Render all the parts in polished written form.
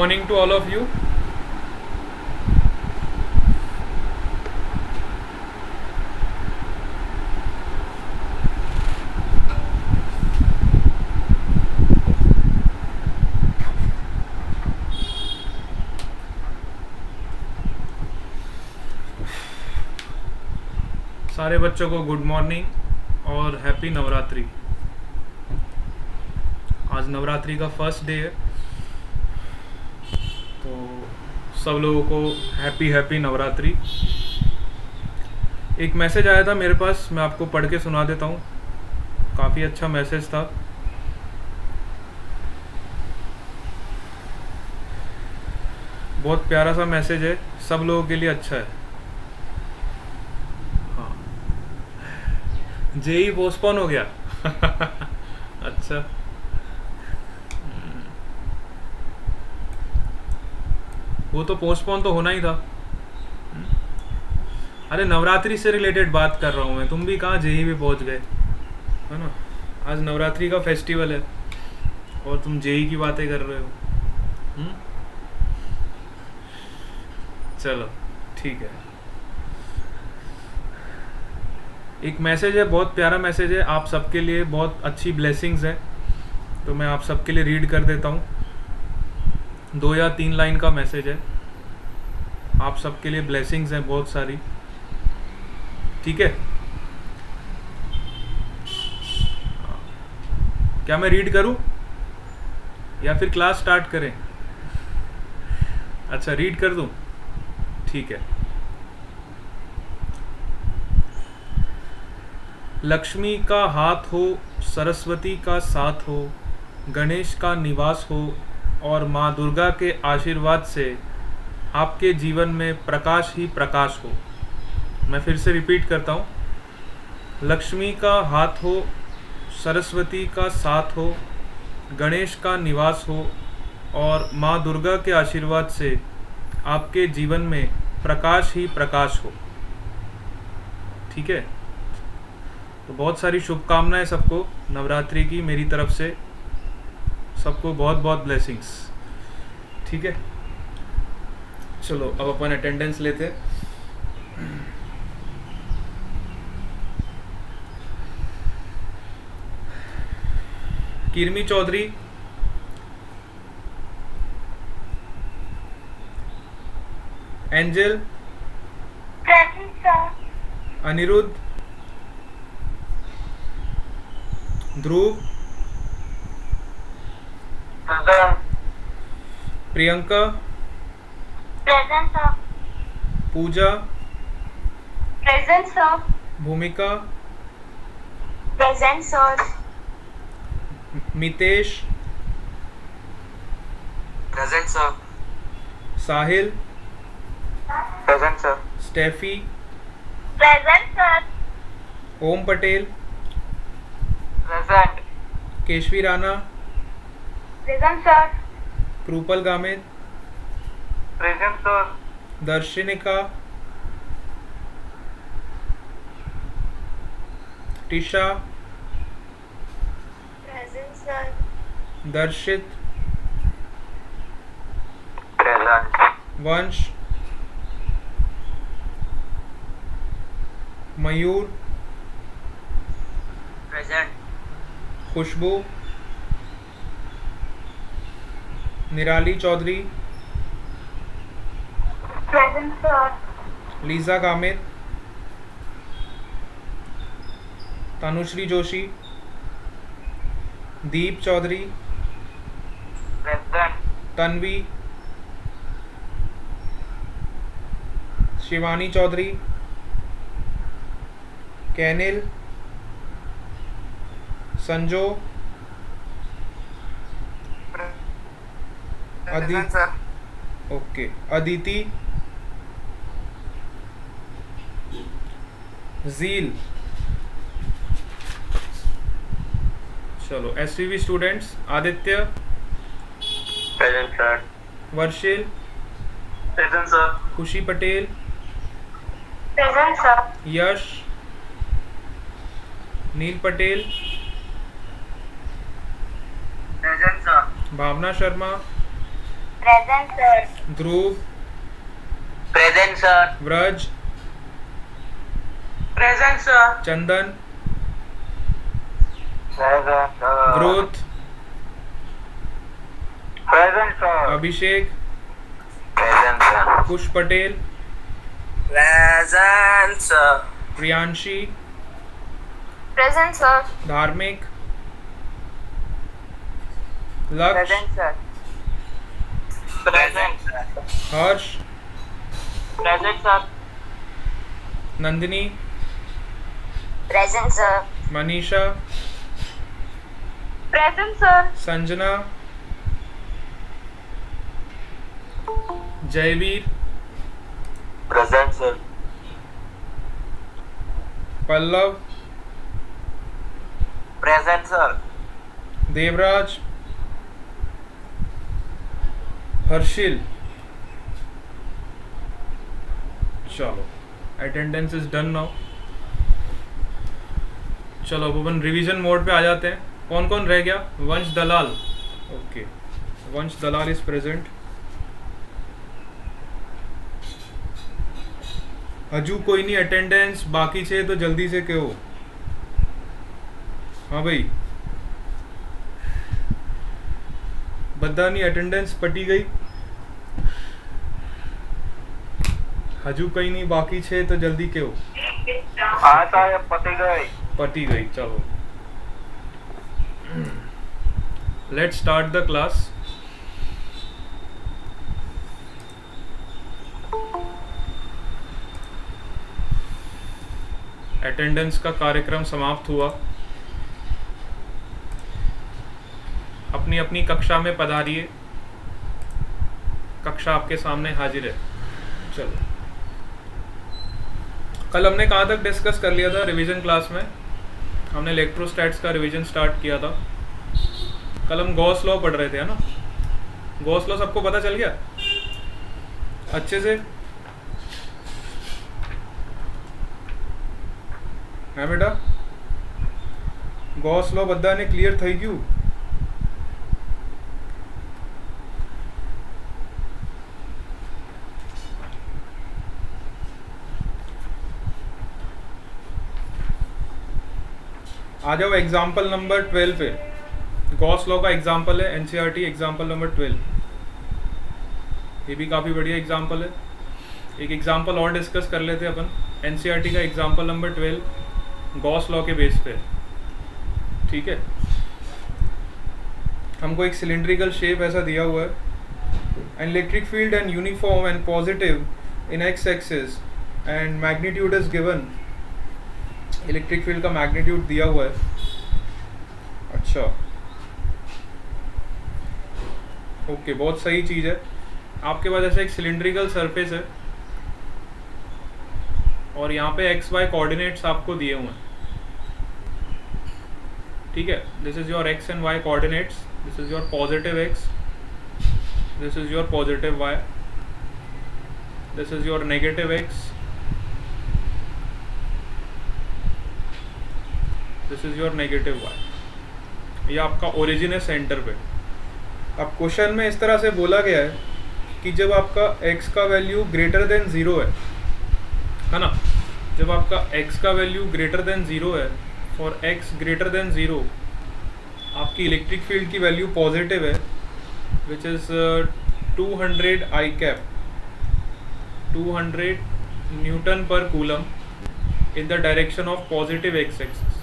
morning to all of you. सारे बच्चों को गुड मॉर्निंग और हैप्पी नवरात्रि। आज नवरात्रि का फर्स्ट डे है, तो सब लोगों को हैप्पी नवरात्रि। एक मैसेज आया था मेरे पास, मैं आपको पढ़ के सुना देता हूँ। काफ़ी अच्छा मैसेज था। बहुत प्यारा सा मैसेज है, सब लोगों के लिए अच्छा है। हाँ, जेई पोस्टपोन हो गया। अच्छा, वो तो पोस्टपोन तो होना ही था। अरे नवरात्रि से रिलेटेड बात कर रहा हूँ मैं, तुम भी कहाँ जेई भी पहुँच गए, है ना। आज नवरात्रि का फेस्टिवल है और तुम जेई की बातें कर रहे हो। चलो ठीक है। एक मैसेज है, बहुत प्यारा मैसेज है, आप सबके लिए बहुत अच्छी ब्लेसिंग्स है, तो मैं आप सबके लिए रीड कर देता हूँ। 2 या 3 लाइन का मैसेज है, आप सबके लिए ब्लेसिंग्स हैं बहुत सारी, ठीक है। क्या मैं रीड करूं या फिर क्लास स्टार्ट करें? अच्छा, रीड कर दूं, ठीक है। लक्ष्मी का हाथ हो, सरस्वती का साथ हो, गणेश का निवास हो और माँ दुर्गा के आशीर्वाद से आपके जीवन में प्रकाश ही प्रकाश हो। मैं फिर से रिपीट करता हूँ। लक्ष्मी का हाथ हो, सरस्वती का साथ हो, गणेश का निवास हो और माँ दुर्गा के आशीर्वाद से आपके जीवन में प्रकाश ही प्रकाश हो, ठीक है। तो बहुत सारी शुभकामनाएं सबको नवरात्रि की मेरी तरफ से, सबको बहुत बहुत ब्लेसिंग्स, ठीक है। चलो अब अपन अटेंडेंस लेते हैं। Kirmi Chaudhary, Angel, Anirudh, Dhruv, Priyanka, present sir. Pooja, present sir. Bhumika, present sir. Mitesh, present sir. Sahil, present sir. Stephy, present sir. Om Patel, present. Keshvi Rana, present sir. Krupal Gamit, present sir. Darshanika, Tisha, present sir. Darshit, present. Vansh, Mayur, present. Khushbu, Nirali Chaudhary, present sir. Liza Gamit, Tanushree Joshi, Deep Chaudhary, present. Tanvi, Shivani Chaudhary, Kainil, Sanjo, present sir. Okay, Aditi, Jeel. चलो एसवीवी students, Aditya, present sir. Varshil, present sir. Khushi Patel, present sir. Yash, Neel Patel, present sir. Bhavna Sharma, Present, sir. Dhruv, Present, sir. Vraj, Present, sir. Chandan, Present, sir. Growth, Present, sir. Abhishek, Present, sir. Kush Patel, Present, sir. Priyanshi, Present, sir. धार्मिक, लक्ष्य, sir. Present, sir. हर्ष, Present, sir. Nandini, Present, sir. Manisha, Present, sir. Sanjana, Jaiveer, Present, sir. Pallav, Present, sir. Devraj, Harsil. चलो, attendance is done now. चलो अब अपन revision mode पे आ जाते हैं। कौन कौन रह गया? वंश दलाल, ओके, वंश दलाल इज प्रेजेंट। हजू कोई नहीं अटेंडेंस बाकी छे तो जल्दी से कहो। हाँ भाई, बदानी अटेंडेंस पटी गई। हजू कहीं नहीं बाकी छे तो जल्दी कहो। आता है पति गई। पटी गई। चलो let's start the class. Attendance का कार्यक्रम समाप्त हुआ। अपनी अपनी कक्षा में पधारिए। कक्षा आपके सामने हाजिर है। चलो, कल हमने कहाँ तक डिस्कस कर लिया था रिवीजन क्लास में? हमने इलेक्ट्रोस्टैट्स का रिवीजन स्टार्ट किया था। कल हम गॉस लॉ पढ़ रहे थे, है ना? गॉस लॉ सबको पता चल गया अच्छे से? है बेटा? गॉस लॉ बद्दा ने क्लियर થઈ ગયું? आ जाओ एग्जाम्पल नंबर 12 पे। गॉस लॉ का एग्जाम्पल है, एनसीईआरटी एग्जाम्पल नंबर 12। ये भी काफ़ी बढ़िया एग्जाम्पल है। एक एग्जाम्पल और डिस्कस कर लेते हैं अपन। एनसीईआरटी का एग्जाम्पल नंबर 12 गॉस लॉ के बेस पे, ठीक है? हमको एक सिलेंड्रिकल शेप ऐसा दिया हुआ है। An electric field and uniform and positive in x axis and magnitude is given. Electric field का मैग्नीट्यूड दिया हुआ है। अच्छा, ओके, बहुत सही चीज़ है। आपके पास ऐसा एक सिलेंड्रिकल सरफेस है और यहाँ पे एक्स वाई कोऑर्डिनेट्स आपको दिए हुए हैं, ठीक है? This is your X and Y coordinates. This is your positive X, this is your positive Y, this is your negative X, this is your negative Y. ये आपका ओरिजिन है centre पे। अब क्वेश्चन में इस तरह से बोला गया है कि जब आपका x का वैल्यू ग्रेटर देन 0 है ना? जब आपका x का वैल्यू ग्रेटर देन 0 है, फॉर x ग्रेटर देन 0 आपकी इलेक्ट्रिक फील्ड की वैल्यू पॉजिटिव है, which is 200 I cap, 200 newton per coulomb in the direction of positive x axis.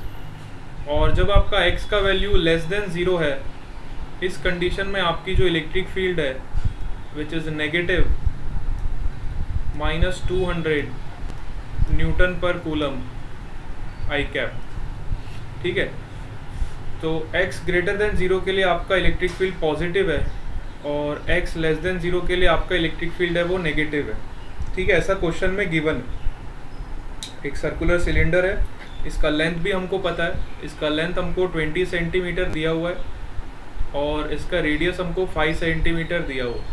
और जब आपका x का वैल्यू लेस देन 0 है, इस कंडीशन में आपकी जो इलेक्ट्रिक फील्ड है which is negative -200 newton per coulomb I cap, ठीक है? तो x ग्रेटर देन 0 के लिए आपका इलेक्ट्रिक फील्ड पॉजिटिव है और x लेस देन 0 के लिए आपका इलेक्ट्रिक फील्ड है वो नेगेटिव है, ठीक है? ऐसा क्वेश्चन में गिवन है। एक सर्कुलर सिलेंडर है, इसका लेंथ भी हमको पता है। इसका लेंथ हमको 20 सेंटीमीटर दिया हुआ है और इसका रेडियस हमको 5 सेंटीमीटर दिया हुआ है,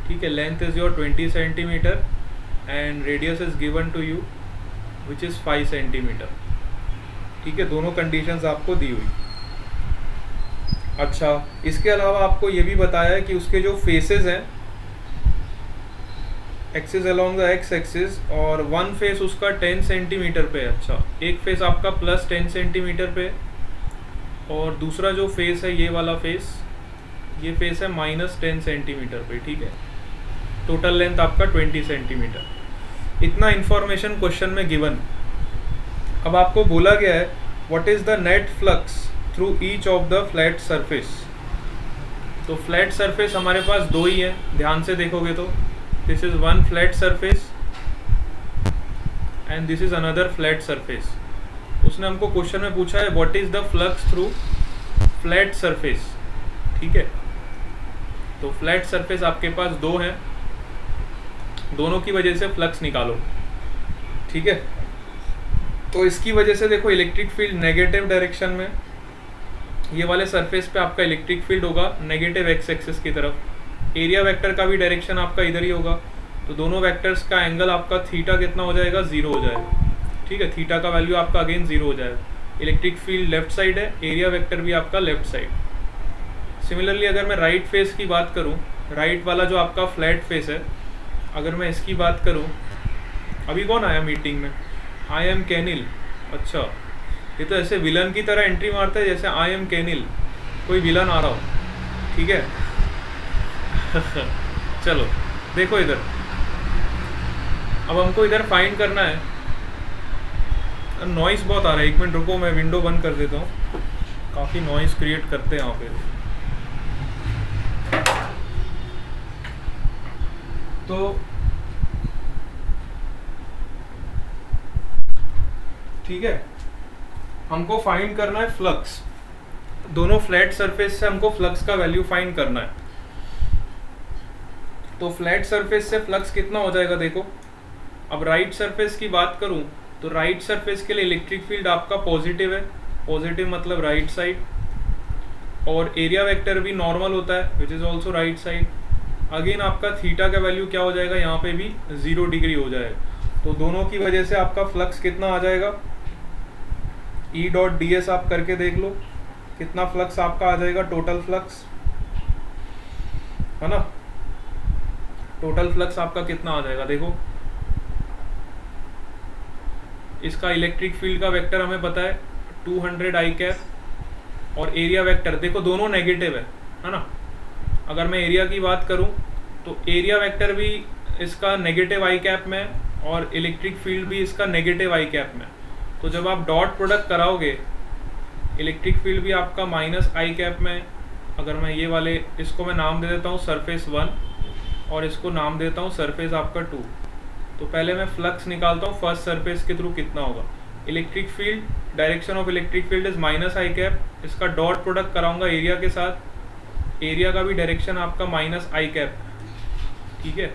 ठीक है? Length is your 20 centimetre and radius is given to you which is 5 centimetre, ठीक है? दोनों कंडीशंस आपको दी हुई। अच्छा, इसके अलावा आपको ये भी बताया है कि उसके जो फेसेस हैं, axis along the x axis, और वन फेस उसका 10 सेंटीमीटर पे है। अच्छा, एक फेस आपका प्लस 10 सेंटीमीटर पे, और दूसरा जो फेस है ये वाला फेस, ये फेस है माइनस 10 सेंटीमीटर पे। ठीक है, टोटल लेंथ आपका 20 सेंटीमीटर। इतना इंफॉर्मेशन क्वेश्चन में गिवन। अब आपको बोला गया है what is the net flux through each of the flat surface. तो फ्लैट सरफेस हमारे पास दो ही है, ध्यान से देखोगे तो this is one flat surface and this is another flat surface. उसने हमको क्वेश्चन में पूछा है what is the flux through flat surface. ठीक है, तो फ्लैट सरफेस आपके पास दो हैं, दोनों की वजह से फ्लक्स निकालो। ठीक है, तो इसकी वजह से देखो इलेक्ट्रिक फील्ड नेगेटिव डायरेक्शन में, ये वाले सरफेस पे आपका इलेक्ट्रिक फील्ड होगा नेगेटिव एक्स एक्सिस की तरफ। एरिया वेक्टर का भी डायरेक्शन आपका इधर ही होगा, तो दोनों वेक्टर्स का एंगल आपका थीटा कितना हो जाएगा, 0 हो जाएगा। ठीक है, थीटा का वैल्यू आपका अगेन 0 हो जाएगा। इलेक्ट्रिक फील्ड लेफ्ट साइड है, एरिया वेक्टर भी आपका लेफ्ट साइड। सिमिलरली अगर मैं राइट फेस की बात करूं, राइट वाला जो आपका फ्लैट फेस है, अगर मैं इसकी बात करूं, अभी कौन आया मीटिंग में, आई एम कैनिल। अच्छा, ये तो ऐसे विलन की तरह एंट्री मारता है जैसे आई एम कैनिल, कोई विलन आ रहा हो। ठीक है चलो देखो इधर, अब हमको इधर फाइंड करना है। नॉइस बहुत आ रहा है, एक मिनट रुको, मैं विंडो बंद कर देता हूँ, काफ़ी नॉइस क्रिएट करते हैं यहाँ पे। तो ठीक है, हमको फाइंड करना है फ्लक्स, दोनों फ्लैट सरफेस से हमको फ्लक्स का वैल्यू फाइंड करना है। तो फ्लैट सरफेस से फ्लक्स कितना हो जाएगा देखो। अब राइट सरफेस की बात करूं तो राइट सरफेस के लिए इलेक्ट्रिक फील्ड आपका पॉजिटिव है, पॉजिटिव मतलब राइट साइड, और एरिया वेक्टर भी नॉर्मल होता है which is also right side. Again आपका थीटा का वैल्यू क्या हो जाएगा, यहाँ पे भी 0 डिग्री हो जाएगा। तो दोनों की वजह से आपका फ्लक्स कितना आ जाएगा, ई डॉट डी एस आप करके देख लो कितना फ्लक्स आपका आ जाएगा, टोटल फ्लक्स है ना। टोटल फ्लक्स आपका कितना आ जाएगा देखो, इसका इलेक्ट्रिक फील्ड का वेक्टर हमें पता है 200 आई कैप, और एरिया वेक्टर देखो दोनों नेगेटिव है ना। अगर मैं एरिया की बात करूं तो एरिया वेक्टर भी इसका नेगेटिव आई कैप में, और इलेक्ट्रिक फील्ड भी इसका नेगेटिव आई कैप में। तो जब आप डॉट प्रोडक्ट कराओगे, इलेक्ट्रिक फील्ड भी आपका माइनस आई कैप में। अगर मैं ये वाले, इसको मैं नाम दे देता हूँ सरफेस 1, और इसको नाम देता हूँ सरफेस आपका 2। तो पहले मैं फ्लक्स निकालता हूँ फर्स्ट सरफेस के थ्रू कितना होगा। Electric field, direction of electric field is minus I cap, इसका डॉट प्रोडक्ट कराऊंगा एरिया के साथ, एरिया का भी डायरेक्शन आपका माइनस आई कैप। ठीक है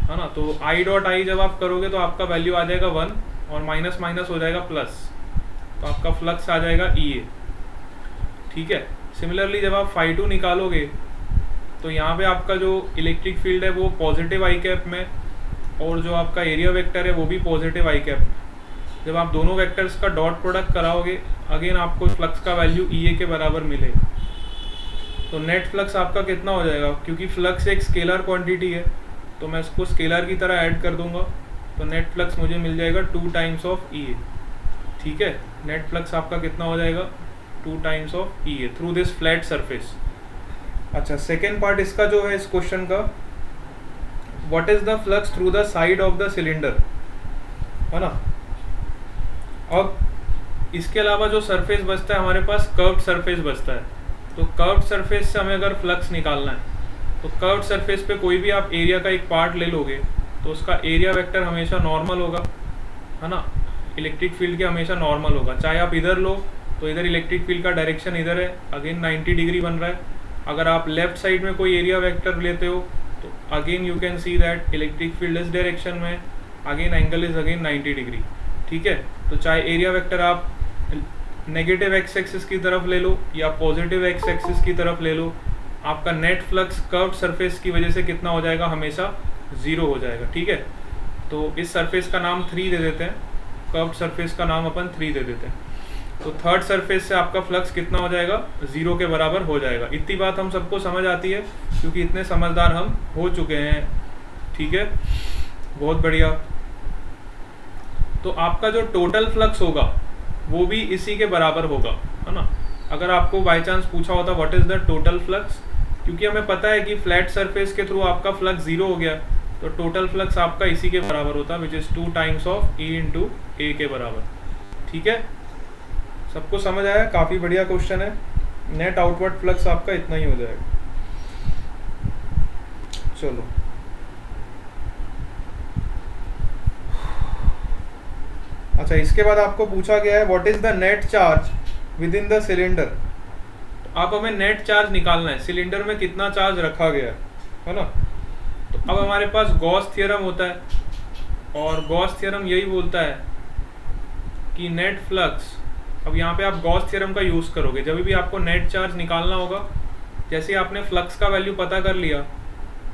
ना। तो आई डॉट आई जब आप करोगे तो आपका वैल्यू आ जाएगा 1, और माइनस माइनस हो जाएगा प्लस, तो आपका फ्लक्स आ जाएगा ई ए। ठीक है, सिमिलरली जब आप φ2 निकालोगे तो यहाँ पे आपका जो इलेक्ट्रिक फील्ड है वो पॉजिटिव आई कैप में, और जो आपका एरिया वेक्टर है वो भी पॉजिटिव आई कैप में। जब आप दोनों वेक्टर्स का डॉट प्रोडक्ट कराओगे, अगेन आपको फ्लक्स का वैल्यू ई ए के बराबर मिलेगा। तो नेट फ्लक्स आपका कितना हो जाएगा, क्योंकि फ्लक्स एक स्केलर क्वांटिटी है तो मैं इसको स्केलर की तरह ऐड कर दूंगा, तो नेट फ्लक्स मुझे मिल जाएगा 2 टाइम्स ऑफ ई ए। ठीक है, नेट फ्लक्स आपका कितना हो जाएगा, 2 times of E A through this flat surface. अच्छा, सेकेंड पार्ट इसका जो है इस क्वेश्चन का, what is the flux through the side of the cylinder, है ना। अब इसके अलावा जो सरफेस बचता है हमारे पास, कर्व्ड सरफेस बचता है। तो कर्व्ड सरफेस से हमें अगर फ्लक्स निकालना है तो कर्व्ड सरफेस पे कोई भी आप एरिया का एक पार्ट ले लोगे तो उसका एरिया वेक्टर हमेशा नॉर्मल होगा, है ना। इलेक्ट्रिक फील्ड के हमेशा नॉर्मल होगा, चाहे आप इधर लो तो इधर इलेक्ट्रिक फील्ड का डायरेक्शन इधर है, अगेन 90 डिग्री बन रहा है। अगर आप लेफ्ट साइड में कोई एरिया वेक्टर लेते हो तो again you can see that electric field इस डायरेक्शन में, again angle is again 90 degree. ठीक है, तो चाहे एरिया वेक्टर आप नेगेटिव एक्स एक्सिस की तरफ ले लो या पॉजिटिव एक्स एक्सिस की तरफ ले लो, आपका नेट फ्लक्स कर्व्ड सरफेस की वजह से कितना हो जाएगा, हमेशा 0 हो जाएगा। ठीक है, तो इस सरफेस का नाम 3 दे देते हैं, कर्व्ड सरफेस का नाम अपन 3 दे देते हैं। तो थर्ड सरफेस से आपका फ्लक्स कितना हो जाएगा, 0 के बराबर हो जाएगा। इतनी बात हम सबको समझ आती है क्योंकि इतने समझदार हम हो चुके हैं, ठीक है, बहुत बढ़िया। तो आपका जो टोटल फ्लक्स होगा वो भी इसी के बराबर होगा, है ना। अगर आपको बाय चांस पूछा होता what is the total flux, क्योंकि हमें पता है कि फ्लैट सरफेस के थ्रू आपका फ्लक्स 0 हो गया, तो टोटल फ्लक्स आपका इसी के बराबर होता, which is 2 times of E into a के बराबर, ठीक है। सबको समझ आया, काफ़ी बढ़िया क्वेश्चन है। नेट आउटवर्ड फ्लक्स आपका इतना ही हो जाएगा। चलो अच्छा, इसके बाद आपको पूछा गया है what is the net charge with in the cylinder. अब हमें नेट चार्ज निकालना है, सिलेंडर में कितना चार्ज रखा गया है ना। तो अब हमारे पास गॉस थ्योरम होता है, और गॉस थ्योरम यही बोलता है कि नेट फ्लक्स, अब यहाँ पे आप गॉस थ्योरम का यूज़ करोगे जब भी आपको नेट चार्ज निकालना होगा। जैसे आपने फ्लक्स का वैल्यू पता कर लिया,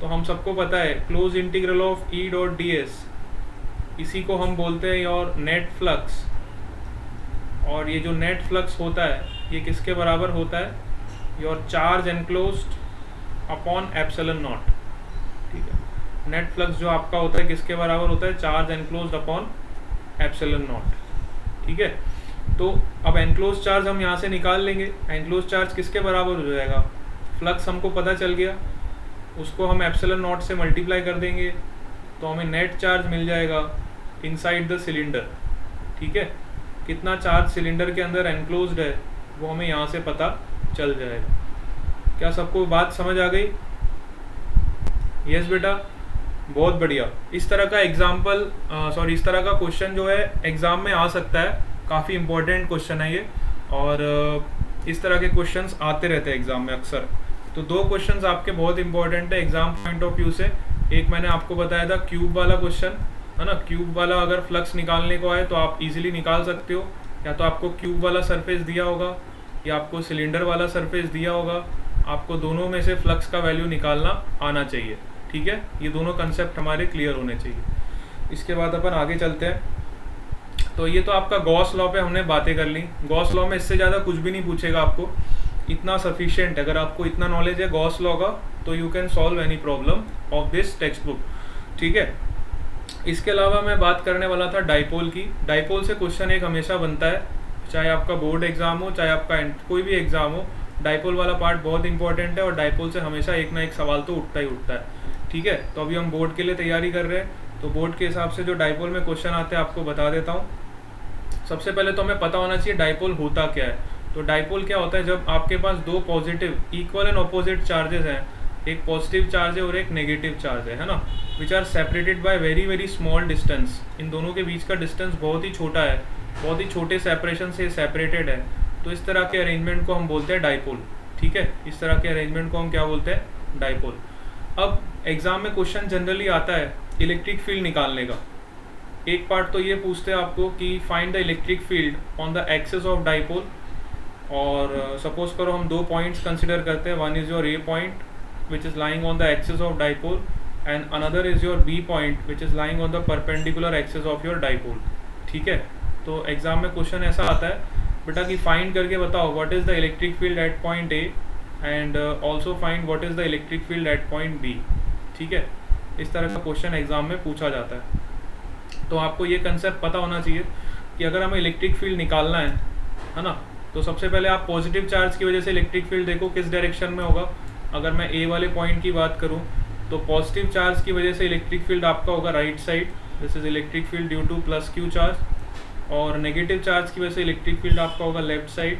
तो हम सबको पता है close integral of E dot D S, इसी को हम बोलते हैं योर नेट फ्लक्स। और ये जो नेट फ्लक्स होता है ये किसके बराबर होता है, your charge enclosed upon epsilon naught, ठीक है। नेट फ्लक्स जो आपका होता है किसके बराबर होता है, charge enclosed upon epsilon naught, ठीक है। तो अब एनक्लोज चार्ज हम यहाँ से निकाल लेंगे। एनक्लोज चार्ज किसके बराबर हो जाएगा, फ्लक्स हमको पता चल गया, उसको हम एप्सिलॉन नॉट से मल्टीप्लाई कर देंगे, तो हमें नेट चार्ज मिल जाएगा इनसाइड द सिलेंडर, ठीक है। कितना चार्ज सिलेंडर के अंदर एनक्लोज्ड है वो हमें यहाँ से पता चल जाएगा। क्या सबको बात समझ आ गई? यस बेटा, बहुत बढ़िया। इस तरह का एग्जाम्पल इस तरह का क्वेश्चन जो है एग्जाम में आ सकता है, काफ़ी इंपॉर्टेंट क्वेश्चन है ये, और इस तरह के क्वेश्चंस आते रहते हैं एग्जाम में अक्सर। तो दो क्वेश्चंस आपके बहुत इंपॉर्टेंट है एग्जाम पॉइंट ऑफ व्यू से। एक मैंने आपको बताया था क्यूब वाला क्वेश्चन, है ना। क्यूब वाला अगर फ्लक्स निकालने को आए तो आप इजीली निकाल सकते हो, या तो आपको क्यूब वाला सरफेस दिया होगा या आपको सिलेंडर वाला सरफेस दिया होगा, आपको दोनों में से फ्लक्स का वैल्यू निकालना आना चाहिए, ठीक है। ये दोनों कंसेप्ट हमारे क्लियर होने चाहिए। इसके बाद अपन आगे चलते हैं। तो ये तो आपका गॉस लॉ पे हमने बातें कर ली। गॉस लॉ में इससे ज़्यादा कुछ भी नहीं पूछेगा आपको, इतना सफिशिएंट। अगर आपको इतना नॉलेज है गॉस लॉ का तो you can solve any problem of this text book, ठीक है। इसके अलावा मैं बात करने वाला था डाइपोल की। डाइपोल से क्वेश्चन एक हमेशा बनता है, चाहे आपका बोर्ड एग्जाम हो चाहे आपका कोई भी एग्जाम हो, डाइपोल वाला पार्ट बहुत इंपॉर्टेंट है, और डाइपोल से हमेशा एक ना एक सवाल तो उठता ही उठता है, ठीक है। तो अभी हम बोर्ड के लिए तैयारी कर रहे हैं, तो बोर्ड के हिसाब से जो डाइपोल में क्वेश्चन आते हैं आपको बता देता हूँ। सबसे पहले तो हमें पता होना चाहिए डाइपोल होता क्या है। तो डाइपोल क्या होता है, जब आपके पास दो positive equal and opposite charges हैं, एक पॉजिटिव चार्ज है और एक नेगेटिव चार्ज है ना, which are separated by very very small distance. इन दोनों के बीच का डिस्टेंस बहुत ही छोटा है, बहुत ही छोटे सेपरेशन से सेपरेटेड है। तो इस तरह के अरेंजमेंट को हम बोलते हैं डाइपोल, ठीक है। इस तरह के अरेंजमेंट को हम क्या बोलते हैं, डाइपोल। अब एग्जाम में क्वेश्चन जनरली आता है इलेक्ट्रिक फील्ड निकालने का। एक पार्ट तो ये पूछते हैं आपको कि find the electric field on the axis of dipole, और सपोज करो हम दो पॉइंट्स कंसिडर करते हैं। One is your A point which is lying on the axis of dipole, and another is your B point which is lying on the perpendicular axis of your dipole, ठीक है। तो exam में question ऐसा आता है बेटा कि find करके बताओ what is the electric field at point A and also find what is the electric field at point B, ठीक है। इस तरह का क्वेश्चन एग्जाम में पूछा जाता है। तो आपको ये कंसेप्ट पता होना चाहिए कि अगर हमें इलेक्ट्रिक फील्ड निकालना है ना, तो सबसे पहले आप पॉजिटिव चार्ज की वजह से इलेक्ट्रिक फील्ड देखो किस डायरेक्शन में होगा। अगर मैं ए वाले पॉइंट की बात करूं तो पॉजिटिव चार्ज की वजह से इलेक्ट्रिक फील्ड आपका होगा right side, this is electric field due to plus Q charge. और नेगेटिव चार्ज की वजह से इलेक्ट्रिक फील्ड आपका होगा left side,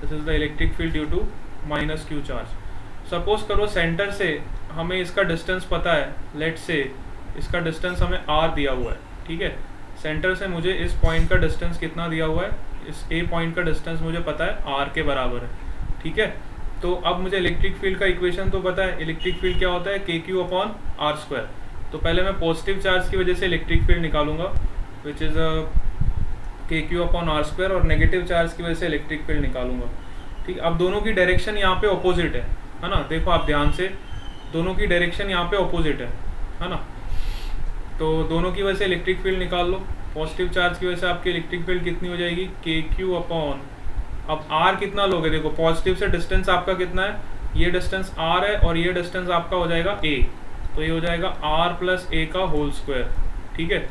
this is the electric field due to minus Q charge. Suppose करो सेंटर से हमें इसका डिस्टेंस पता है, लेट से इसका डिस्टेंस हमें आर दिया हुआ है, ठीक है। सेंटर से मुझे इस पॉइंट का डिस्टेंस कितना दिया हुआ है, इस ए पॉइंट का डिस्टेंस मुझे पता है आर के बराबर है, ठीक है। तो अब मुझे इलेक्ट्रिक फील्ड का इक्वेशन तो पता है, इलेक्ट्रिक फील्ड क्या होता है के क्यू अपॉन आर स्क्वायर। तो पहले मैं पॉजिटिव चार्ज की वजह से इलेक्ट्रिक फील्ड निकालूंगा विच इज़ के क्यू अपॉन आर स्क्वायर, और नेगेटिव चार्ज की वजह से इलेक्ट्रिक फील्ड निकालूंगा, ठीक। अब दोनों की डायरेक्शन यहाँ पे ऑपोजिट है ना, देखो आप ध्यान से, दोनों की डायरेक्शन यहाँ पे ऑपोजिट है ना। तो दोनों की वजह से इलेक्ट्रिक फील्ड निकाल लो। पॉजिटिव चार्ज की वजह से आपकी इलेक्ट्रिक फील्ड कितनी हो जाएगी, के क्यू अपॉन अब r कितना लोगे, देखो पॉजिटिव से डिस्टेंस आपका कितना है, ये डिस्टेंस r है और ये डिस्टेंस आपका हो जाएगा a, तो ये हो जाएगा r प्लस a का होल स्क्वायर, ठीक है।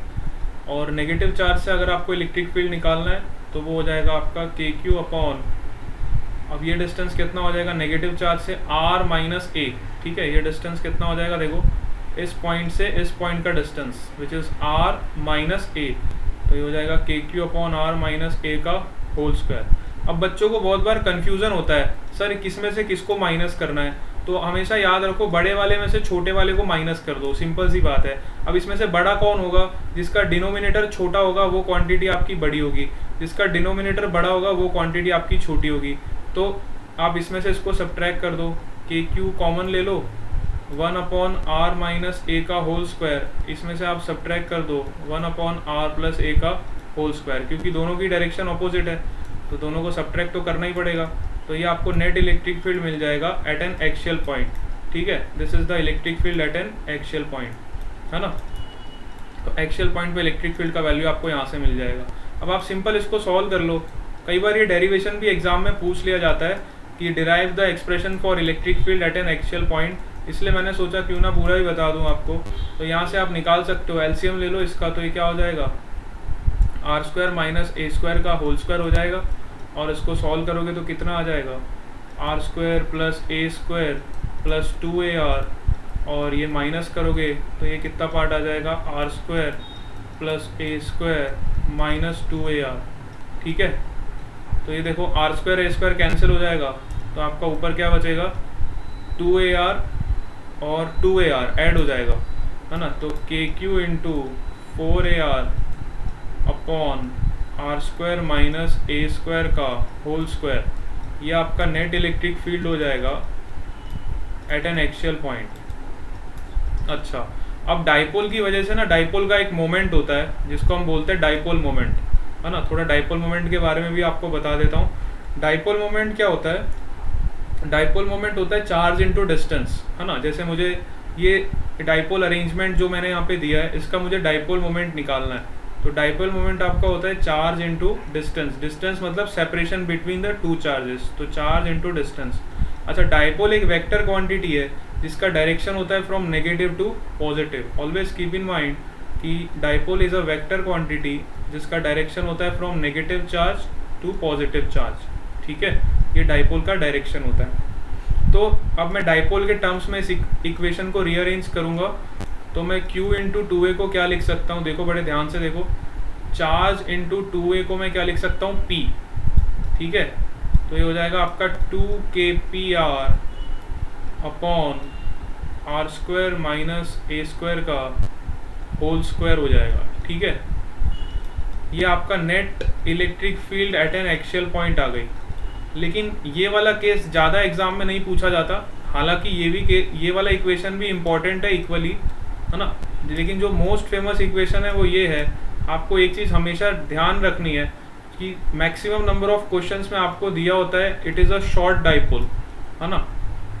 और नेगेटिव चार्ज से अगर आपको इलेक्ट्रिक फील्ड निकालना है तो वो हो जाएगा आपका के क्यू अपॉन, अब ये डिस्टेंस कितना हो जाएगा नेगेटिव चार्ज से r माइनस a, ठीक है। ये डिस्टेंस कितना हो जाएगा, देखो इस पॉइंट से इस पॉइंट का distance which is r minus a, तो ये हो जाएगा के Q upon r minus a का होल स्क्वायर। अब बच्चों को बहुत बार कन्फ्यूज़न होता है, सर किस में से किसको माइनस करना है, तो हमेशा याद रखो बड़े वाले में से छोटे वाले को माइनस कर दो, सिंपल सी बात है। अब इसमें से बड़ा कौन होगा, जिसका डिनोमिनेटर छोटा होगा वो क्वांटिटी आपकी बड़ी होगी, जिसका डिनोमिनेटर बड़ा होगा वो क्वांटिटी आपकी छोटी होगी। तो आप इसमें से इसको सब्ट्रैक्ट कर दो, के क्यू कॉमन ले लो, 1 अपॉन आर माइनस ए का होल स्क्वायर, इसमें से आप सब्ट्रैक्ट कर दो 1 अपॉन आर प्लस ए का होल स्क्वायर, क्योंकि दोनों की डायरेक्शन अपोजिट है तो दोनों को सब्ट्रैक्ट तो करना ही पड़ेगा। तो ये आपको नेट इलेक्ट्रिक फील्ड मिल जाएगा एट एन एक्सियल पॉइंट, ठीक है। This is the electric field at an axial point, है ना। तो एक्सियल पॉइंट पे इलेक्ट्रिक फील्ड का वैल्यू आपको यहाँ से मिल जाएगा। अब आप सिंपल इसको सॉल्व कर लो। कई बार ये डेरिवेशन भी एग्जाम में पूछ लिया जाता है कि derive the expression for electric field at an axial point, इसलिए मैंने सोचा क्यों ना पूरा ही बता दूं आपको। तो यहाँ से आप निकाल सकते हो, एलसीएम ले लो इसका, तो ये क्या हो जाएगा आर स्क्वायर माइनस ए स्क्वायर का होल स्क्वायर हो जाएगा, और इसको सॉल्व करोगे तो कितना आ जाएगा R square plus A square plus 2ar, और ये माइनस करोगे तो ये कितना पार्ट आ जाएगा R square plus A square minus 2ar, ठीक है। तो ये देखो R square A square cancel हो जाएगा, तो आपका ऊपर क्या बचेगा 2ar और 2ar ऐड हो जाएगा, है ना। तो K Q into 4ar upon are square minus A square का होल स्क्वायर, ये आपका नेट इलेक्ट्रिक फील्ड हो जाएगा एट एन एक्सियल पॉइंट। अच्छा, अब डाइपोल की वजह से ना, डाइपोल का एक मोमेंट होता है जिसको हम बोलते हैं डाइपोल मोमेंट, है ना। थोड़ा डाइपोल मोमेंट के बारे में भी आपको बता देता हूँ। डाइपोल मोमेंट क्या होता है, डाइपोल मोमेंट होता है चार्ज इनटू डिस्टेंस, है ना। जैसे मुझे ये डाइपोल अरेंजमेंट जो मैंने यहाँ पे दिया है, इसका मुझे डाइपोल मोमेंट निकालना है। तो डाइपोल मोमेंट आपका होता है चार्ज इनटू डिस्टेंस, डिस्टेंस मतलब separation between the two charges, तो चार्ज इनटू डिस्टेंस। अच्छा, डाइपोल एक वेक्टर क्वांटिटी है जिसका डायरेक्शन होता है from negative to positive. Always keep in mind कि dipole is a vector quantity जिसका डायरेक्शन होता है from negative charge to positive charge, ठीक है। ये डाइपोल का डायरेक्शन होता है। तो अब मैं डाइपोल के टर्म्स में इस इक्वेशन को रीअरेंज करूँगा, तो मैं Q इंटू 2a को क्या लिख सकता हूँ, देखो बड़े ध्यान से देखो, चार्ज इंटू 2a को मैं क्या लिख सकता हूँ P, ठीक है। तो ये हो जाएगा आपका 2kpr upon are square minus A square का होल स्क्वायर हो जाएगा, ठीक है। ये आपका net electric field at an axial point आ गई। लेकिन ये वाला केस ज़्यादा एग्जाम में नहीं पूछा जाता, हालांकि ये वाला इक्वेशन भी इम्पॉर्टेंट है इक्वली, है ना। लेकिन जो मोस्ट फेमस इक्वेशन है वो ये है। आपको एक चीज़ हमेशा ध्यान रखनी है कि मैक्सिमम नंबर ऑफ क्वेश्चंस में आपको दिया होता है it is a short dipole, है ना।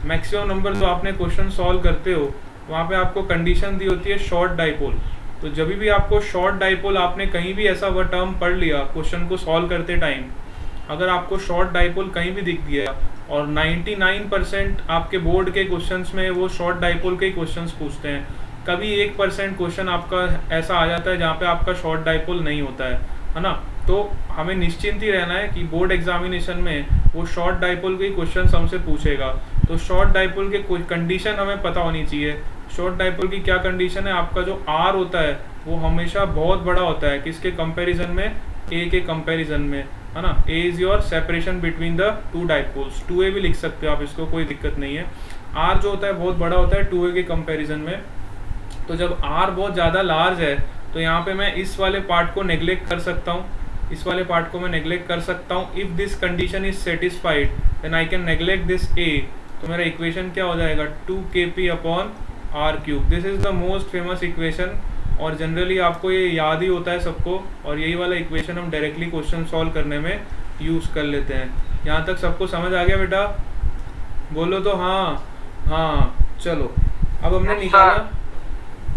मैक्सिमम नंबर जो आपने क्वेश्चन सॉल्व करते हो वहाँ पे आपको कंडीशन दी होती है शॉर्ट डाइपोल। तो जब भी आपको शॉर्ट डाइपोल, आपने कहीं भी ऐसा वह टर्म पढ़ लिया क्वेश्चन को सॉल्व करते टाइम, अगर आपको शॉर्ट डाइपोल कहीं भी दिख गया, और 99% आपके बोर्ड के क्वेश्चंस में वो शॉर्ट डाइपोल के क्वेश्चंस पूछते हैं, कभी 1% क्वेश्चन आपका ऐसा आ जाता है जहाँ पे आपका शॉर्ट डाइपोल नहीं होता है ना। तो हमें निश्चिंत ही रहना है कि बोर्ड एग्जामिनेशन में वो शॉर्ट डाइपोल के क्वेश्चन हमसे पूछेगा। तो शॉर्ट डाइपोल के कंडीशन हमें पता होनी चाहिए। शॉर्ट डाइपोल की क्या कंडीशन है, आपका जो आर होता है वो हमेशा बहुत बड़ा होता है, किसके कंपेरिजन में, ए के कंपेरिजन में, है ना। A is your separation between the two dipoles, 2a भी लिख सकते हो आप इसको, कोई दिक्कत नहीं है। आर जो होता है बहुत बड़ा होता है 2a के कंपेरिजन में। तो जब आर बहुत ज़्यादा लार्ज है तो यहाँ पे मैं इस वाले पार्ट को नेग्लेक्ट कर सकता हूँ, इस वाले पार्ट को मैं नेग्लेक्ट कर सकता हूँ। If this condition is satisfied then I can neglect this a। तो मेरा इक्वेशन क्या हो जाएगा 2kp upon R cube. This is the most famous equation, और जनरली आपको ये याद ही होता है सबको, और यही वाला इक्वेशन हम डायरेक्टली क्वेश्चन सॉल्व करने में यूज़ कर लेते हैं। यहाँ तक सबको समझ आ गया बेटा? बोलो तो हाँ। हाँ चलो, अब हमने निकाला,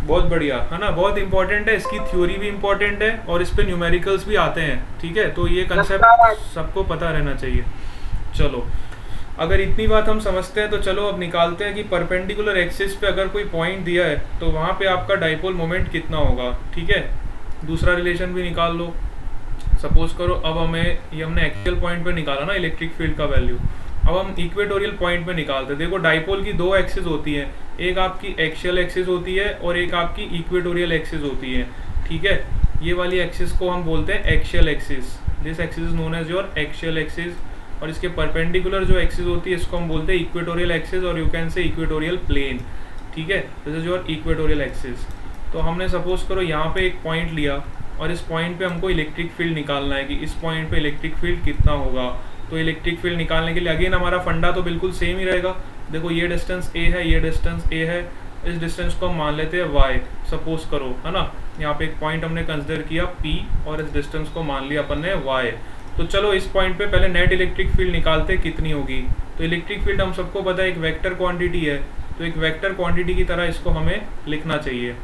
बहुत बढ़िया, है ना, बहुत इंपॉर्टेंट है, इसकी थ्योरी भी इंपॉर्टेंट है और इस पे न्यूमेरिकल्स भी आते हैं, ठीक है, तो ये कंसेप्ट सबको पता रहना चाहिए। चलो, अगर इतनी बात हम समझते हैं तो चलो अब निकालते हैं कि परपेंडिकुलर एक्सिस पे अगर कोई पॉइंट दिया है तो वहाँ पे आपका डाइपोल मोमेंट कितना होगा, ठीक है। दूसरा रिलेशन भी निकाल लो। सपोज करो अब ये हमने एक्सियल पॉइंट पे निकाला ना इलेक्ट्रिक फील्ड का वैल्यू, अब हम इक्वेटोरियल पॉइंट पे निकालते हैं। देखो डाइपोल की दो एक्सिस होती है, एक आपकी एक्सियल एक्सिस होती है और एक आपकी इक्वेटोरियल एक्सिस होती है, ठीक है। ये वाली एक्सिस को हम बोलते हैं axial axis, this axis is known as your axial axis, और इसके परपेंडिकुलर जो एक्सिस होती है इसको हम बोलते हैं इक्वेटोरियल एक्सिस, और you can say equatorial plane, ठीक है, this is your equatorial axis. तो हमने सपोज करो यहाँ पे एक पॉइंट लिया और इस पॉइंट पे हमको इलेक्ट्रिक फील्ड निकालना है कि इस पॉइंट पे इलेक्ट्रिक फील्ड कितना होगा। तो इलेक्ट्रिक फील्ड निकालने के लिए अगेन हमारा फंडा तो बिल्कुल सेम ही रहेगा। देखो ये डिस्टेंस ए है, ये डिस्टेंस ए है, इस डिस्टेंस को हम मान लेते हैं वाई, सपोज करो, है ना। यहाँ पे एक पॉइंट हमने कंसिडर किया पी और इस डिस्टेंस को मान लिया अपन ने वाई। तो चलो इस पॉइंट पे पहले नेट इलेक्ट्रिक फील्ड निकालते कितनी होगी। तो इलेक्ट्रिक फील्ड हम सबको पता है एक वेक्टर क्वांटिटी है, तो एक वेक्टर क्वांटिटी की तरह इसको हमें लिखना चाहिए,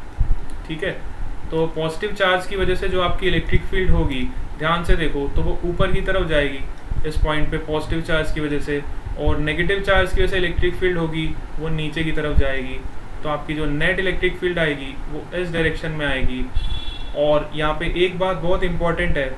ठीक है। तो पॉजिटिव चार्ज की वजह से जो आपकी इलेक्ट्रिक फील्ड होगी, ध्यान से देखो, तो वो ऊपर की तरफ जाएगी इस पॉइंट पे पॉजिटिव चार्ज की वजह से, और नेगेटिव चार्ज की वजह से इलेक्ट्रिक फील्ड होगी वो नीचे की तरफ जाएगी। तो आपकी जो नेट इलेक्ट्रिक फील्ड आएगी वो इस डायरेक्शन में आएगी। और यहाँ पे एक बात बहुत इंपॉर्टेंट है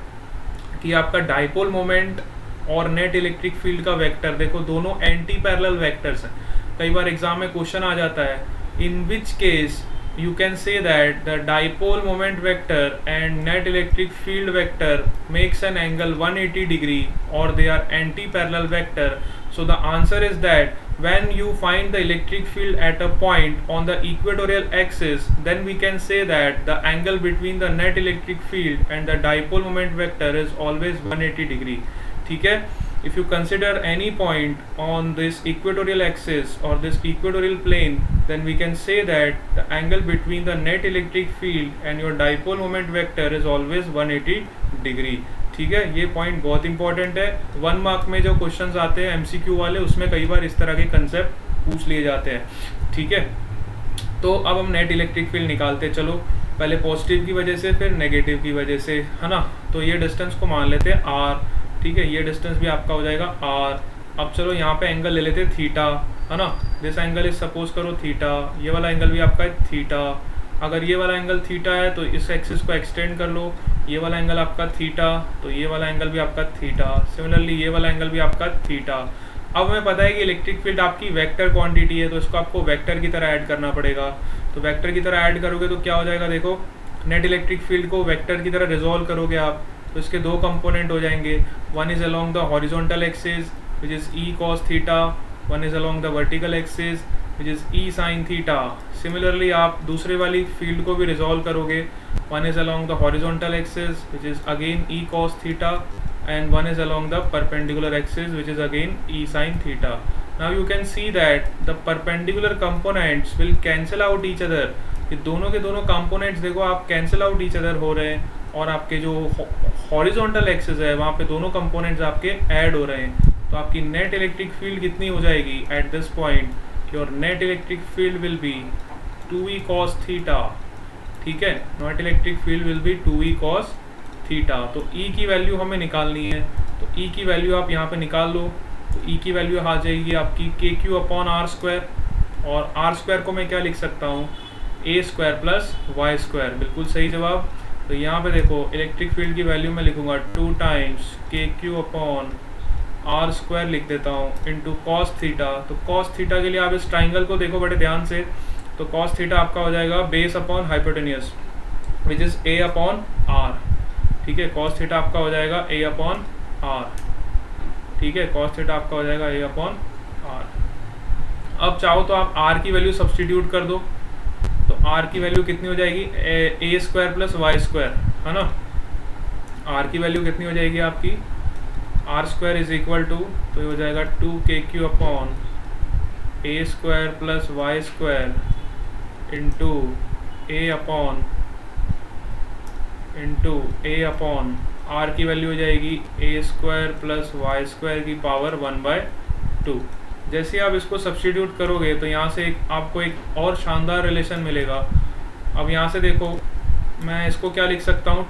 कि आपका डाइपोल मोमेंट और नेट इलेक्ट्रिक फील्ड का वेक्टर, देखो दोनों एंटी पैरेलल वेक्टर्स हैं। कई बार एग्जाम में क्वेश्चन आ जाता है, इन which case you can say that the dipole moment vector and net electric field vector makes an angle 180 degree or they are anti-parallel vector. So the answer is that when you find the electric field at a point on the equatorial axis, then we can say that the angle between the net electric field and the dipole moment vector is always 180 degree, ठीक है। If you consider any point on this equatorial axis or this equatorial plane, then we can say that the angle between the net electric field and your dipole moment vector is always 180 degree, ठीक है। ये point बहुत important है। 1 mark में जो questions आते हैं MCQ वाले, उसमें कई बार इस तरह के कंसेप्ट पूछ लिए जाते हैं, ठीक है। तो अब हम नेट इलेक्ट्रिक फील्ड निकालते हैं। चलो पहले पॉजिटिव की वजह से फिर नेगेटिव की वजह से, है ना। तो ये डिस्टेंस को मान लेते हैं r, ठीक है, ये डिस्टेंस भी आपका हो जाएगा r। अब चलो यहाँ पे एंगल ले लेते हैं थीटा, है ना। दिस एंगल इज सपोज करो थीटा, ये वाला एंगल भी आपका है थीटा। अगर ये वाला एंगल थीटा है तो इस एक्सिस को एक्सटेंड कर लो, ये वाला एंगल आपका थीटा, तो ये वाला एंगल भी आपका थीटा। सिमिलरली ये वाला एंगल भी आपका थीटा। अब हमें पता है कि इलेक्ट्रिक फील्ड आपकी वेक्टर क्वांटिटी है, तो इसको आपको वेक्टर की तरह ऐड करना पड़ेगा। तो वेक्टर की तरह ऐड करोगे तो क्या हो जाएगा, देखो नेट इलेक्ट्रिक फील्ड को वेक्टर की तरह रिजॉल्व करोगे आप, तो इसके दो कंपोनेंट हो जाएंगे। One is along the horizontal axis which is E cos theta, one is along the vertical axis which is E sine theta. Similarly आप दूसरे वाली फील्ड को भी रिजॉल्व करोगे, one is along the horizontal axis which is again E cos theta, and one is along the perpendicular axis which is again e sin theta. Now you can see that the perpendicular components will cancel out each other. ये दोनों के दोनों components देखो आप cancel out each other हो रहे हैं, और आपके जो horizontal axis है वहाँ पे दोनों components आपके add हो रहे हैं। तो आपकी net electric field कितनी हो जाएगी at this point? Your net electric field will be 2e cos theta, ठीक है। net electric field will be 2e cos theta. तो E की वैल्यू हमें निकालनी है, तो E की वैल्यू आप यहाँ पे निकाल लो। तो E की वैल्यू आ जाएगी आपकी KQ अपॉन आर स्क्वायर, और आर स्क्वायर को मैं क्या लिख सकता हूँ, ए स्क्वायर प्लस वाई स्क्वायर, बिल्कुल सही जवाब। तो यहाँ पे देखो इलेक्ट्रिक फील्ड की वैल्यू मैं लिखूँगा 2 times KQ upon are square लिख देता हूँ इंटू कॉस थीटा। तो कॉस थीटा के लिए आप इस ट्राइंगल को देखो बड़े ध्यान से, तो कॉस थीटा आपका हो जाएगा base upon hypotenuse which is A upon R, ठीक है। कॉस थीटा आपका हो जाएगा ए अपॉन आर, ठीक है। कॉस थीटा आपका हो जाएगा ए अपॉन आर। अब चाहो तो आप आर की वैल्यू सब्सटीट्यूट कर दो, तो आर की वैल्यू कितनी हो जाएगी, A square plus Y square, है ना। आर की वैल्यू कितनी हो जाएगी आपकी, R square is equal to, तो ये हो जाएगा 2KQ upon A square plus Y square into A upon A upon R की वैल्यू हो जाएगी A square plus Y square की पावर 1/2। जैसे आप इसको सब्स्टिट्यूट करोगे तो यहाँ से आपको एक और शानदार रिलेशन मिलेगा। अब यहाँ से देखो, मैं इसको क्या लिख सकता हूँ,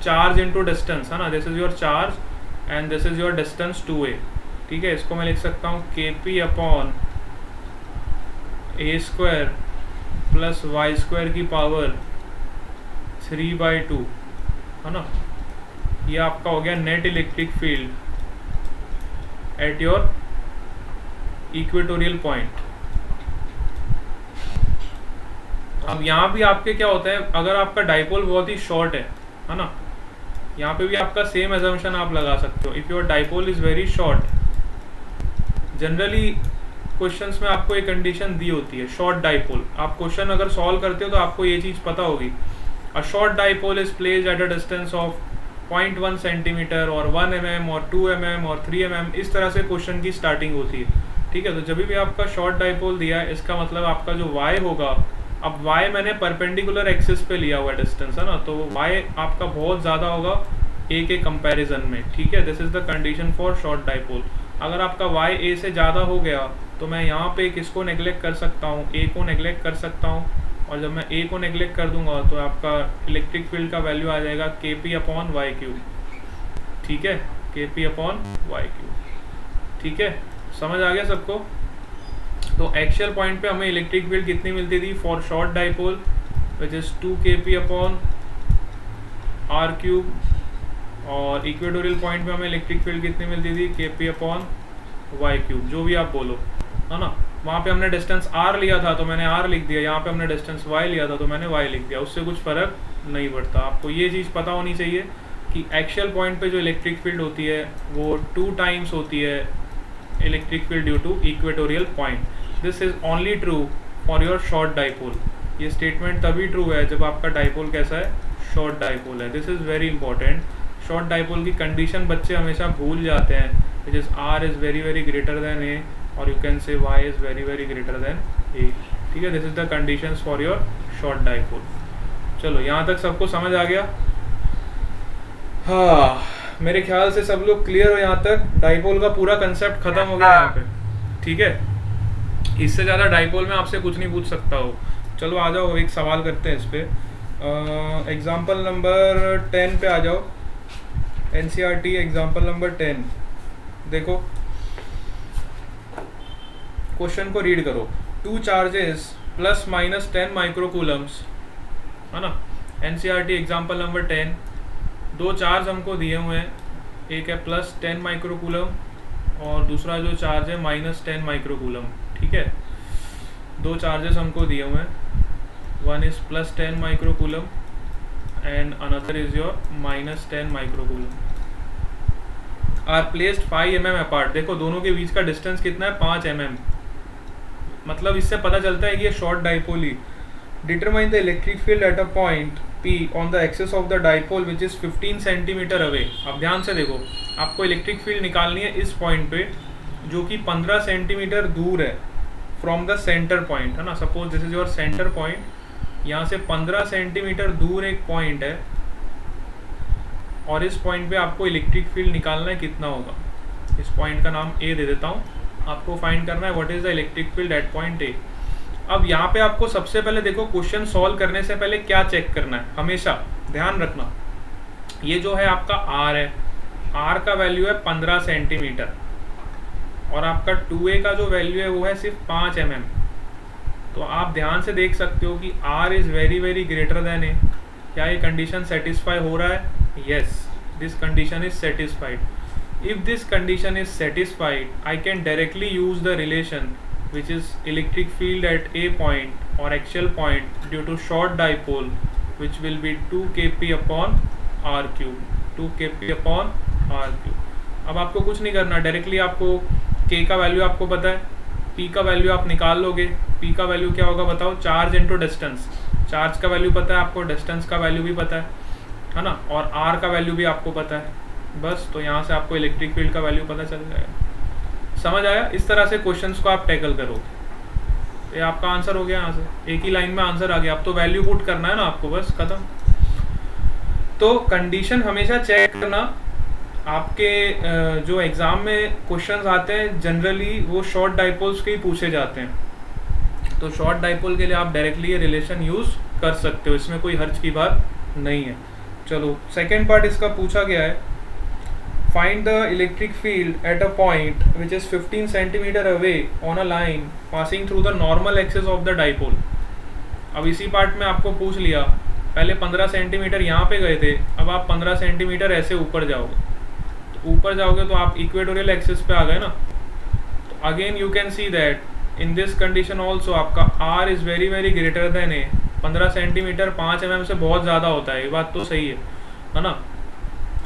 चार्ज इनटू डिस्टेंस, है ना, this is your charge and this is your distance 2a, ठीक है। इसको मैं लिख सकता हूँ kp upon a square plus Y square की पावर 3/2, है ना। ये आपका हो गया net electric field at your equatorial point. अब यहाँ भी आपके क्या होता है, अगर आपका डाइपोल बहुत ही शॉर्ट है ना, यहाँ पे भी आपका सेम एजम्पशन आप लगा सकते हो। If your dipole is very short, generally questions में आपको एक कंडीशन दी होती है शॉर्ट डाइपोल। आप क्वेश्चन अगर सॉल्व करते हो तो आपको ये चीज़ पता होगी, a short dipole is placed at a distance of 0.1 centimetre और 1 mm और 2 mm और 3 mm, इस तरह से क्वेश्चन की स्टार्टिंग होती है, ठीक है। तो जब भी आपका शॉर्ट डाइपोल दिया है, इसका मतलब आपका जो y होगा, अब y मैंने परपेंडिकुलर एक्सिस पे लिया हुआ डिस्टेंस, है ना, तो y आपका बहुत ज़्यादा होगा a के कंपैरिजन में, ठीक है। This is the condition for short dipole. अगर आपका y a से ज़्यादा हो गया तो मैं यहाँ पे किसको नेग्लेक्ट कर सकता हूँ, a को नेग्लेक्ट कर सकता हूँ, और जब मैं a को नेग्लेक्ट कर दूंगा तो आपका इलेक्ट्रिक फील्ड का वैल्यू आ जाएगा kp अपॉन वाई क्यूब, ठीक है, kp अपॉन वाई क्यूब, ठीक है। समझ आ गया सबको। तो एक्चुअल पॉइंट पे हमें इलेक्ट्रिक फील्ड कितनी मिलती थी for short dipole, which is 2 kp upon R cube, और इक्वेटोरियल पॉइंट पे हमें इलेक्ट्रिक फील्ड कितनी मिलती थी, kp अपॉन वाई क्यूब, जो भी आप बोलो, है ना। वहाँ पे हमने डिस्टेंस r लिया था तो मैंने r लिख दिया, यहाँ पे हमने डिस्टेंस y लिया था तो मैंने y लिख दिया, उससे कुछ फ़र्क नहीं पड़ता। आपको ये चीज़ पता होनी चाहिए कि एक्चुअल पॉइंट पे जो इलेक्ट्रिक फील्ड होती है वो 2 टाइम्स होती है electric field due to equatorial point. This is only true for your short dipole. ये स्टेटमेंट तभी ट्रू है जब आपका डाइपोल कैसा है, शॉर्ट डाइपोल है। This is very important. Short dipole की कंडीशन बच्चे हमेशा भूल जाते हैं, which is r is very very greater than a, और you can say y is very very greater than a, ठीक है। This is the conditions for your short dipole. चलो यहाँ तक सबको समझ आ गया। हाँ, मेरे ख्याल से सब लोग क्लियर हो यहाँ तक। डाइपोल का पूरा कंसेप्ट खत्म हो गया यहाँ पे, ठीक है। इससे ज़्यादा डाइपोल में आपसे कुछ नहीं पूछ सकता हो। चलो आ जाओ, एक सवाल करते हैं इस पे। एग्जाम्पल नंबर 10 पे आ जाओ, NCERT एग्जाम्पल नंबर 10। देखो क्वेश्चन को रीड करो। 2 चार्जेस प्लस माइनस 10 माइक्रोकूलम्स, है ना। NCERT एग्जाम्पल नंबर 10, 2 चार्ज हमको दिए हुए हैं, एक है प्लस 10 माइक्रोकूलम और दूसरा जो चार्ज है माइनस 10 माइक्रोकूलम, ठीक है। 2 चार्जेस हमको दिए हुए हैं, one is plus 10 microcoulomb and another is your minus 10 microcoulomb. Are placed 5 mm apart. देखो दोनों के बीच का डिस्टेंस कितना है, 5 mm। मतलब इससे पता चलता है कि ये short dipole he. Determine the electric field at a point P on the axis of the dipole which is 15 centimetre away. अब ध्यान से देखो, आपको इलेक्ट्रिक फील्ड निकालनी है इस पॉइंट पे जो कि 15 सेंटीमीटर दूर है फ्रॉम द सेंटर पॉइंट, है ना। Suppose this is your centre point, यहाँ से 15 सेंटीमीटर दूर एक पॉइंट है और इस पॉइंट पे आपको इलेक्ट्रिक फील्ड निकालना है, कितना होगा। इस पॉइंट का नाम A दे देता हूँ। आपको फाइंड करना है what is the electric field at point A। अब यहाँ पे आपको सबसे पहले देखो, क्वेश्चन सॉल्व करने से पहले क्या चेक करना है, हमेशा ध्यान रखना। ये जो है आपका R है, R का वैल्यू है 15 सेंटीमीटर और आपका 2A का जो वैल्यू है वो है सिर्फ 5 mm। तो आप ध्यान से देख सकते हो कि R is very very greater than A। क्या ये कंडीशन सेटिस्फाई हो रहा है? Yes, this condition is satisfied. If this condition is satisfied, I can directly use the relation which is electric field at A point or axial point due to short dipole, which will be 2 kp upon r cube, 2 kp upon r cube। अब आपको कुछ नहीं करना, directly आपको k का value आपको पता है, p का वैल्यू आप निकाल लोगे। p का वैल्यू क्या होगा बताओ, चार्ज इंटू डिस्टेंस। चार्ज का वैल्यू पता है आपको, डिस्टेंस का वैल्यू भी पता है ना, और r का वैल्यू भी आपको पता है। बस, तो यहाँ से आपको इलेक्ट्रिक फील्ड का वैल्यू पता चल जाएगा। समझ आया? इस तरह से क्वेश्चंस को आप टैकल करो। ये आपका आंसर हो गया, यहाँ से एक ही लाइन में आंसर आ गया। अब तो वैल्यू पुट करना है ना आपको, बस खत्म। तो कंडीशन हमेशा चेक करना। आपके जो एग्ज़ाम में क्वेश्चंस आते हैं जनरली वो शॉर्ट डाइपोल्स के ही पूछे जाते हैं। तो शॉर्ट डाइपोल के लिए आप डायरेक्टली ये रिलेशन यूज़ कर सकते हो, इसमें कोई हर्ज की बात नहीं है। चलो सेकेंड पार्ट इसका पूछा गया है, find the electric field at a point which is 15 centimetre away on a line passing through the normal axis of the dipole. अब इसी पार्ट में आपको पूछ लिया, पहले 15 सेंटीमीटर यहाँ पे गए थे, अब आप 15 सेंटीमीटर ऐसे ऊपर जाओगे, तो ऊपर जाओगे तो आप इक्वेटोरियल एक्सिस पे आ गए ना। तो again you can see that in this condition also आपका r is very very greater than a। 15 centimetre 5 mm से बहुत ज़्यादा होता है, ये बात तो सही है ना।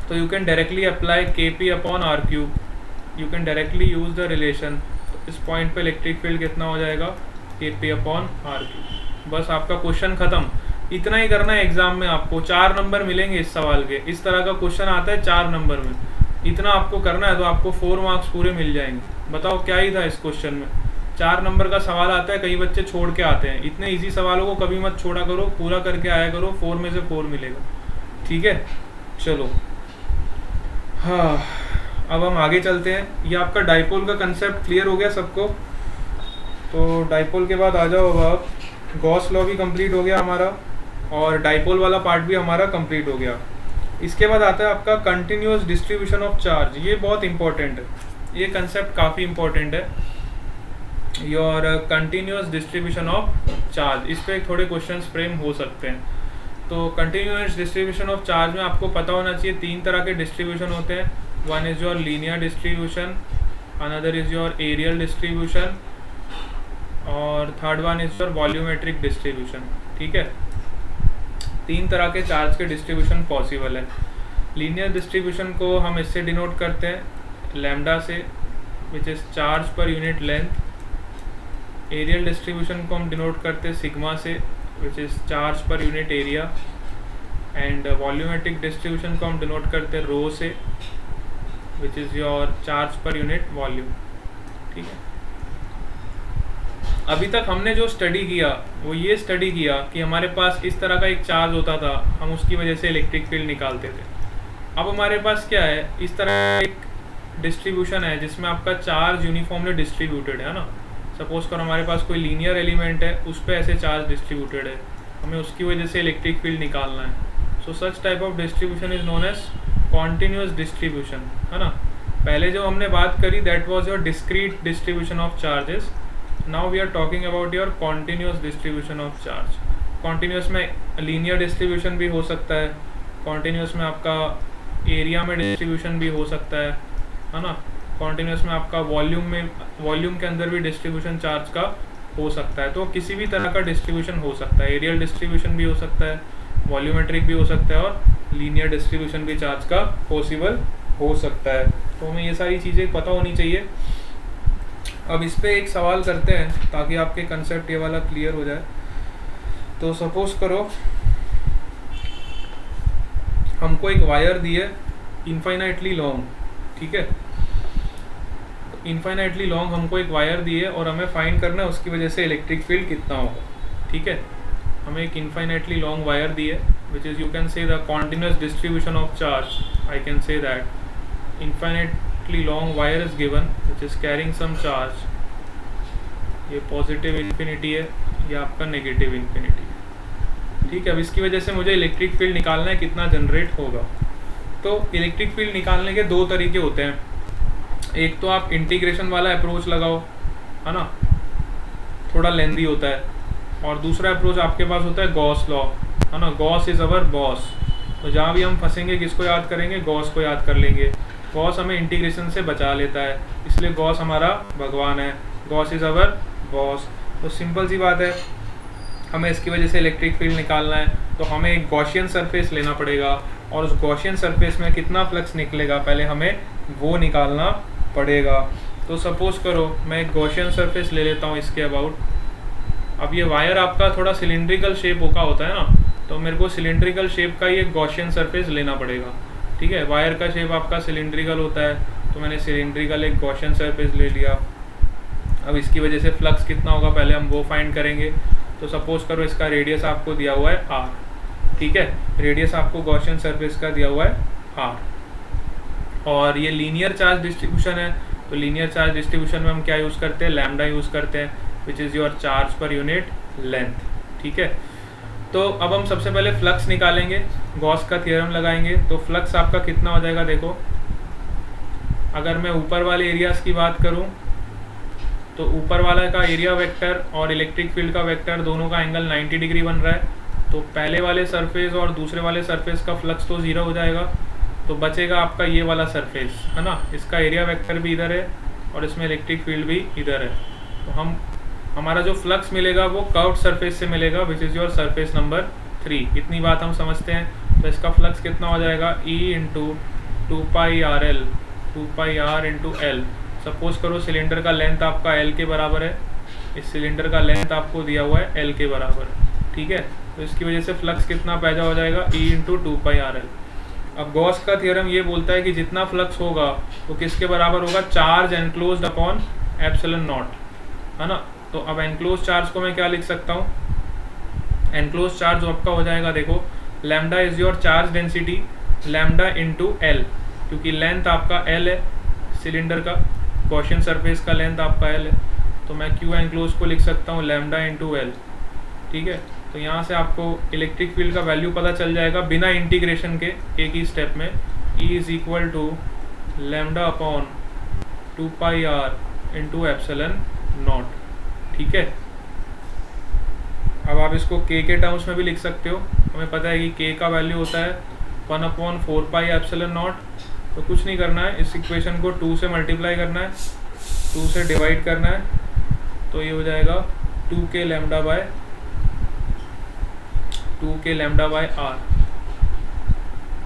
तो you can directly apply kp upon r cube, you can directly use the relation. तो इस पॉइंट पे इलेक्ट्रिक फील्ड कितना हो जाएगा, kp अपॉन r क्यूब। बस आपका क्वेश्चन ख़त्म, इतना ही करना है एग्जाम में। आपको 4 नंबर मिलेंगे इस सवाल के, इस तरह का क्वेश्चन आता है 4 नंबर में, इतना आपको करना है तो आपको 4 मार्क्स पूरे मिल जाएंगे। बताओ क्या ही था इस क्वेश्चन में, 4 नंबर का सवाल आता है, कई बच्चे छोड़ के आते हैं। इतने इजी सवालों को कभी मत छोड़ा करो, पूरा करके आया करो, 4 में से 4 मिलेगा, ठीक है। चलो हाँ, अब हम आगे चलते हैं। ये आपका डाइपोल का कंसेप्ट क्लियर हो गया सबको। तो डाइपोल के बाद आ जाओ, अब आप गॉस लॉ भी कंप्लीट हो गया हमारा, और डाइपोल वाला पार्ट भी हमारा कंप्लीट हो गया। इसके बाद आता है आपका कंटिन्यूअस डिस्ट्रीब्यूशन ऑफ चार्ज। ये बहुत इंपॉर्टेंट है, ये कंसेप्ट काफ़ी इंपॉर्टेंट है, your continuous distribution of charge. इस पर थोड़े क्वेश्चंस फ्रेम हो सकते हैं। तो कंटिन्यूअस डिस्ट्रीब्यूशन ऑफ चार्ज में आपको पता होना चाहिए 3 तरह के डिस्ट्रीब्यूशन होते हैं। One is your linear distribution, another is your areal distribution, और third one is your volumetric distribution, ठीक है। 3 तरह के चार्ज के डिस्ट्रीब्यूशन पॉसिबल है। लीनियर डिस्ट्रीब्यूशन को हम इससे डिनोट करते हैं लैम्डा से, which is charge per unit length. Areal distribution को हम डिनोट करते हैं सिग्मा से, which is charge per unit area. And volumetric distribution को हम डिनोट करते हैं रो से, which is your charge per unit volume, ठीक है। अभी तक हमने जो स्टडी किया वो ये स्टडी किया कि हमारे पास इस तरह का एक चार्ज होता था, हम उसकी वजह से इलेक्ट्रिक फील्ड निकालते थे। अब हमारे पास क्या है, इस तरह एक डिस्ट्रीब्यूशन है जिसमें आपका चार्ज यूनिफॉर्मली डिस्ट्रीब्यूटेड है ना। सपोज कर हमारे पास कोई लीनियर एलिमेंट है, उस पर ऐसे चार्ज डिस्ट्रीब्यूटेड है, हमें उसकी वजह से इलेक्ट्रिक फील्ड निकालना है। So such type of distribution is known as continuous distribution, है ना। पहले जो हमने बात करी that was your discrete distribution of charges. Now we are talking about your continuous distribution of charge. Continuous में लीनियर डिस्ट्रीब्यूशन भी हो सकता है, कॉन्टिन्यूस में आपका एरिया में डिस्ट्रीब्यूशन भी हो सकता है ना। कॉन्टिन्यूस में आपका वॉल्यूम के अंदर भी डिस्ट्रीब्यूशन चार्ज का हो सकता है। तो किसी भी तरह का डिस्ट्रीब्यूशन हो सकता है, एरियल डिस्ट्रीब्यूशन भी हो सकता है, वॉल्यूमेट्रिक भी हो सकता है, और लीनियर डिस्ट्रीब्यूशन भी चार्ज का पॉसिबल हो सकता है। तो हमें ये सारी चीज़ें पता होनी चाहिए। अब इस पे एक सवाल करते हैं ताकि आपके कंसेप्ट ये वाला क्लियर हो जाए। तो सपोज करो हमको एक वायर दी है इनफाइनाइटली लॉन्ग, ठीक है। इनफाइनाइटली लॉन्ग हमको एक वायर दी है और हमें फाइंड करना है उसकी वजह से इलेक्ट्रिक फील्ड कितना होगा, ठीक है। हमें एक इनफाइनाइटली लॉन्ग वायर दी है which is, you can say the continuous distribution of charge. I can say that infinitely long wire is given which is carrying some charge. ये पॉजिटिव इन्फिनिटी है, ये आपका नेगेटिव इन्फिनिटी है, ठीक है। अब इसकी वजह से मुझे इलेक्ट्रिक फील्ड निकालना है, कितना जनरेट होगा। तो इलेक्ट्रिक फील्ड निकालने के 2 तरीके होते हैं। एक तो आप इंटीग्रेशन वाला अप्रोच लगाओ, है ना, थोड़ा लेंदी होता है, और दूसरा अप्रोच आपके पास होता है गॉस लॉ, है ना। Gauss is our boss. तो जहाँ भी हम फंसेंगे किसको याद करेंगे, गॉस को याद कर लेंगे। गॉस हमें इंटीग्रेशन से बचा लेता है, इसलिए गॉस हमारा भगवान है, गॉस इज़ अवर बॉस। तो सिंपल सी बात है, हमें इसकी वजह से इलेक्ट्रिक फील्ड निकालना है तो हमें एक गॉसियन सरफेस लेना पड़ेगा, और उस गॉसियन सरफेस में कितना फ्लक्स निकलेगा पहले हमें वो निकालना पड़ेगा। तो सपोज करो मैं एक गॉसियन सरफेस ले लेता हूँ इसके अबाउट। अब ये वायर आपका थोड़ा सिलिंड्रिकल शेप का होता है ना, तो मेरे को सिलिंड्रिकल शेप का ये गॉसियन सरफेस लेना पड़ेगा, ठीक है। वायर का शेप आपका सिलिंड्रिकल होता है, तो मैंने सिलिंड्रिकल एक गॉसियन सरफेस ले लिया। अब इसकी वजह से फ्लक्स कितना होगा पहले हम वो फाइंड करेंगे। तो सपोज करो इसका रेडियस आपको दिया हुआ है r, ठीक है। रेडियस आपको गॉसियन सरफेस का दिया हुआ है r, और ये लीनियर चार्ज डिस्ट्रीब्यूशन है। तो लीनियर चार्ज डिस्ट्रीब्यूशन में हम क्या यूज़ करते हैं, लैम्डा यूज़ करते हैं, which is your charge per unit length. ठीक है, तो अब हम सबसे पहले फ्लक्स निकालेंगे, गॉस का थ्योरम लगाएंगे। तो फ्लक्स आपका कितना हो जाएगा, देखो अगर मैं ऊपर वाले एरियाज़ की बात करूं तो ऊपर वाला का एरिया वेक्टर और इलेक्ट्रिक फील्ड का वेक्टर दोनों का एंगल 90 डिग्री बन रहा है। तो पहले वाले सरफेस और दूसरे वाले सरफेस का फ्लक्स तो ज़ीरो हो जाएगा, तो बचेगा आपका ये वाला सरफेस है ना, इसका एरिया वेक्टर भी इधर है और इसमें इलेक्ट्रिक फील्ड भी इधर है। तो हमारा जो फ्लक्स मिलेगा वो कर्व्ड सरफेस से मिलेगा, विच इज़ योर सरफेस नंबर 3। इतनी बात हम समझते हैं। तो इसका फ्लक्स कितना हो जाएगा, E into 2πRL 2πR into L. Suppose करो सिलेंडर का लेंथ आपका L के बराबर है, इस सिलेंडर का लेंथ आपको दिया हुआ है L के बराबर, ठीक है। तो इसकी वजह से फ्लक्स कितना पैदा हो जाएगा, E इंटू 2πRL। अब गॉस का थ्योरम ये बोलता है कि जितना फ्लक्स होगा वो किसके बराबर होगा, charge enclosed upon epsilon not, है ना। तो अब एनक्लोज चार्ज को मैं क्या लिख सकता हूँ, एनक्लोज चार्ज आपका हो जाएगा, देखो lambda is your charge density, lambda into L, क्योंकि लेंथ आपका एल है सिलेंडर का, गॉसियन सरफेस का लेंथ आपका एल है, तो मैं क्यू एनक्लोज को लिख सकता हूँ लैम्डा इंटू एल, ठीक है। तो यहाँ से आपको इलेक्ट्रिक फील्ड का वैल्यू पता चल जाएगा बिना इंटीग्रेशन के, एक ही स्टेप में। E is equal to lambda upon 2πR into epsilon naught, ठीक है। अब आप इसको K के टर्म्स में भी लिख सकते हो, हमें पता है कि K का वैल्यू होता है 1/4π एप्सिलॉन नॉट। तो कुछ नहीं करना है, इस इक्वेशन को 2 से मल्टीप्लाई करना है, 2 से डिवाइड करना है, तो ये हो जाएगा 2k लैम्डा बाय R।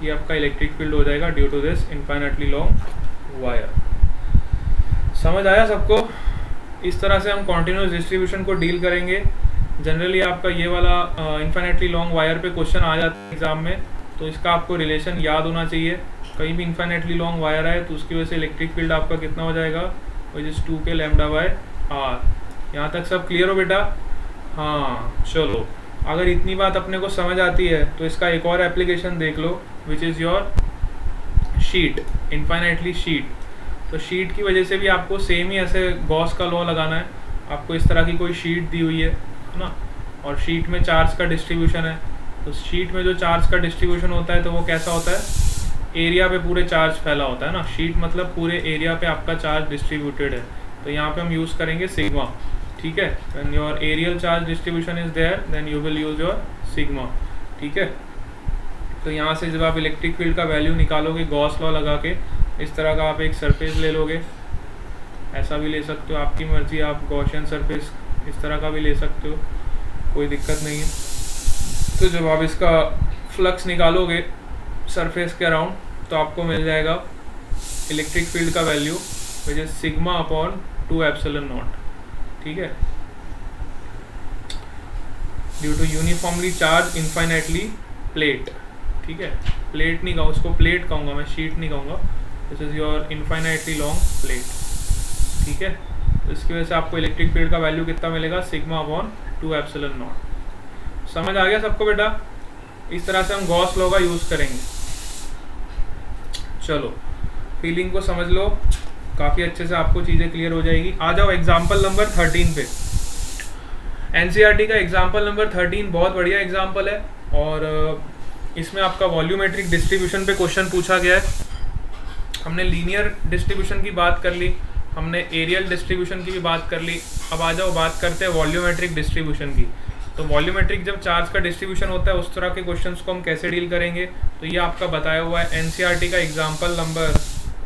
ये आपका इलेक्ट्रिक फील्ड हो जाएगा due to this infinitely long wire. समझ आया सबको? इस तरह से हम कॉन्टिन्यूस डिस्ट्रीब्यूशन को डील करेंगे। जनरली आपका ये वाला इनफाइनाइटली लॉन्ग वायर पे क्वेश्चन आ जाता है एग्जाम में, तो इसका आपको रिलेशन याद होना चाहिए। कहीं भी इनफाइनाइटली लॉन्ग वायर है तो उसकी वजह से इलेक्ट्रिक फील्ड आपका कितना हो जाएगा, which is 2k lambda by R। यहाँ तक सब क्लियर हो बेटा? हाँ चलो, अगर इतनी बात अपने को समझ आती है तो इसका एक और एप्लीकेशन देख लो, which is your sheet, infinitely sheet. तो शीट की वजह से भी आपको सेम ही ऐसे गॉस का लॉ लगाना है। आपको इस तरह की कोई शीट दी हुई है ना, और शीट में चार्ज का डिस्ट्रीब्यूशन है। तो शीट में जो चार्ज का डिस्ट्रीब्यूशन होता है तो वो कैसा होता है, एरिया पे पूरे चार्ज फैला होता है ना। शीट मतलब पूरे एरिया पे आपका चार्ज डिस्ट्रीब्यूटेड है। तो यहाँ पे हम यूज़ करेंगे सिग्मा, ठीक है। When your areal charge distribution is there then you will use your sigma, ठीक है। तो यहाँ से जब आप इलेक्ट्रिक फील्ड का वैल्यू निकालोगे गॉस लॉ लगा के, इस तरह का आप एक सरफेस ले लोगे, ऐसा भी ले सकते हो, आपकी मर्जी, आप गॉसियन सरफेस इस तरह का भी ले सकते हो, कोई दिक्कत नहीं है। तो जब आप इसका फ्लक्स निकालोगे सरफेस के अराउंड तो आपको मिल जाएगा इलेक्ट्रिक फील्ड का value, which is sigma upon 2 epsilon naught, ठीक है। Due to uniformly charge infinitely plate, ठीक है। प्लेट नहीं कहूँ, उसको प्लेट कहूँगा मैं, शीट नहीं कहूँगा। This is your infinitely long plate, ठीक है। तो इसकी वजह से आपको इलेक्ट्रिक फील्ड का वैल्यू कितना मिलेगा, सिग्मा अपॉन 2 एप्सिलॉन नॉट। समझ आ गया सबको बेटा? इस तरह से हम गॉस लॉ का यूज़ करेंगे। चलो फीलिंग को समझ लो, काफ़ी अच्छे से आपको चीज़ें क्लियर हो जाएगी। आ जाओ एग्जाम्पल नंबर 13 पे। एनसीईआरटी का एग्जाम्पल नंबर 13 बहुत बढ़िया एग्जाम्पल है, और इसमें आपका वॉल्यूमेट्रिक डिस्ट्रीब्यूशन पे क्वेश्चन पूछा गया है। हमने लीनियर डिस्ट्रीब्यूशन की बात कर ली, हमने एरियल डिस्ट्रीब्यूशन की भी बात कर ली। अब आ जाओ बात करते हैं वॉल्यूमेट्रिक डिस्ट्रीब्यूशन की। तो वॉल्यूमेट्रिक जब चार्ज का डिस्ट्रीब्यूशन होता है उस तरह के क्वेश्चंस को हम कैसे डील करेंगे, तो ये आपका बताया हुआ है एनसीईआरटी का एग्जाम्पल नंबर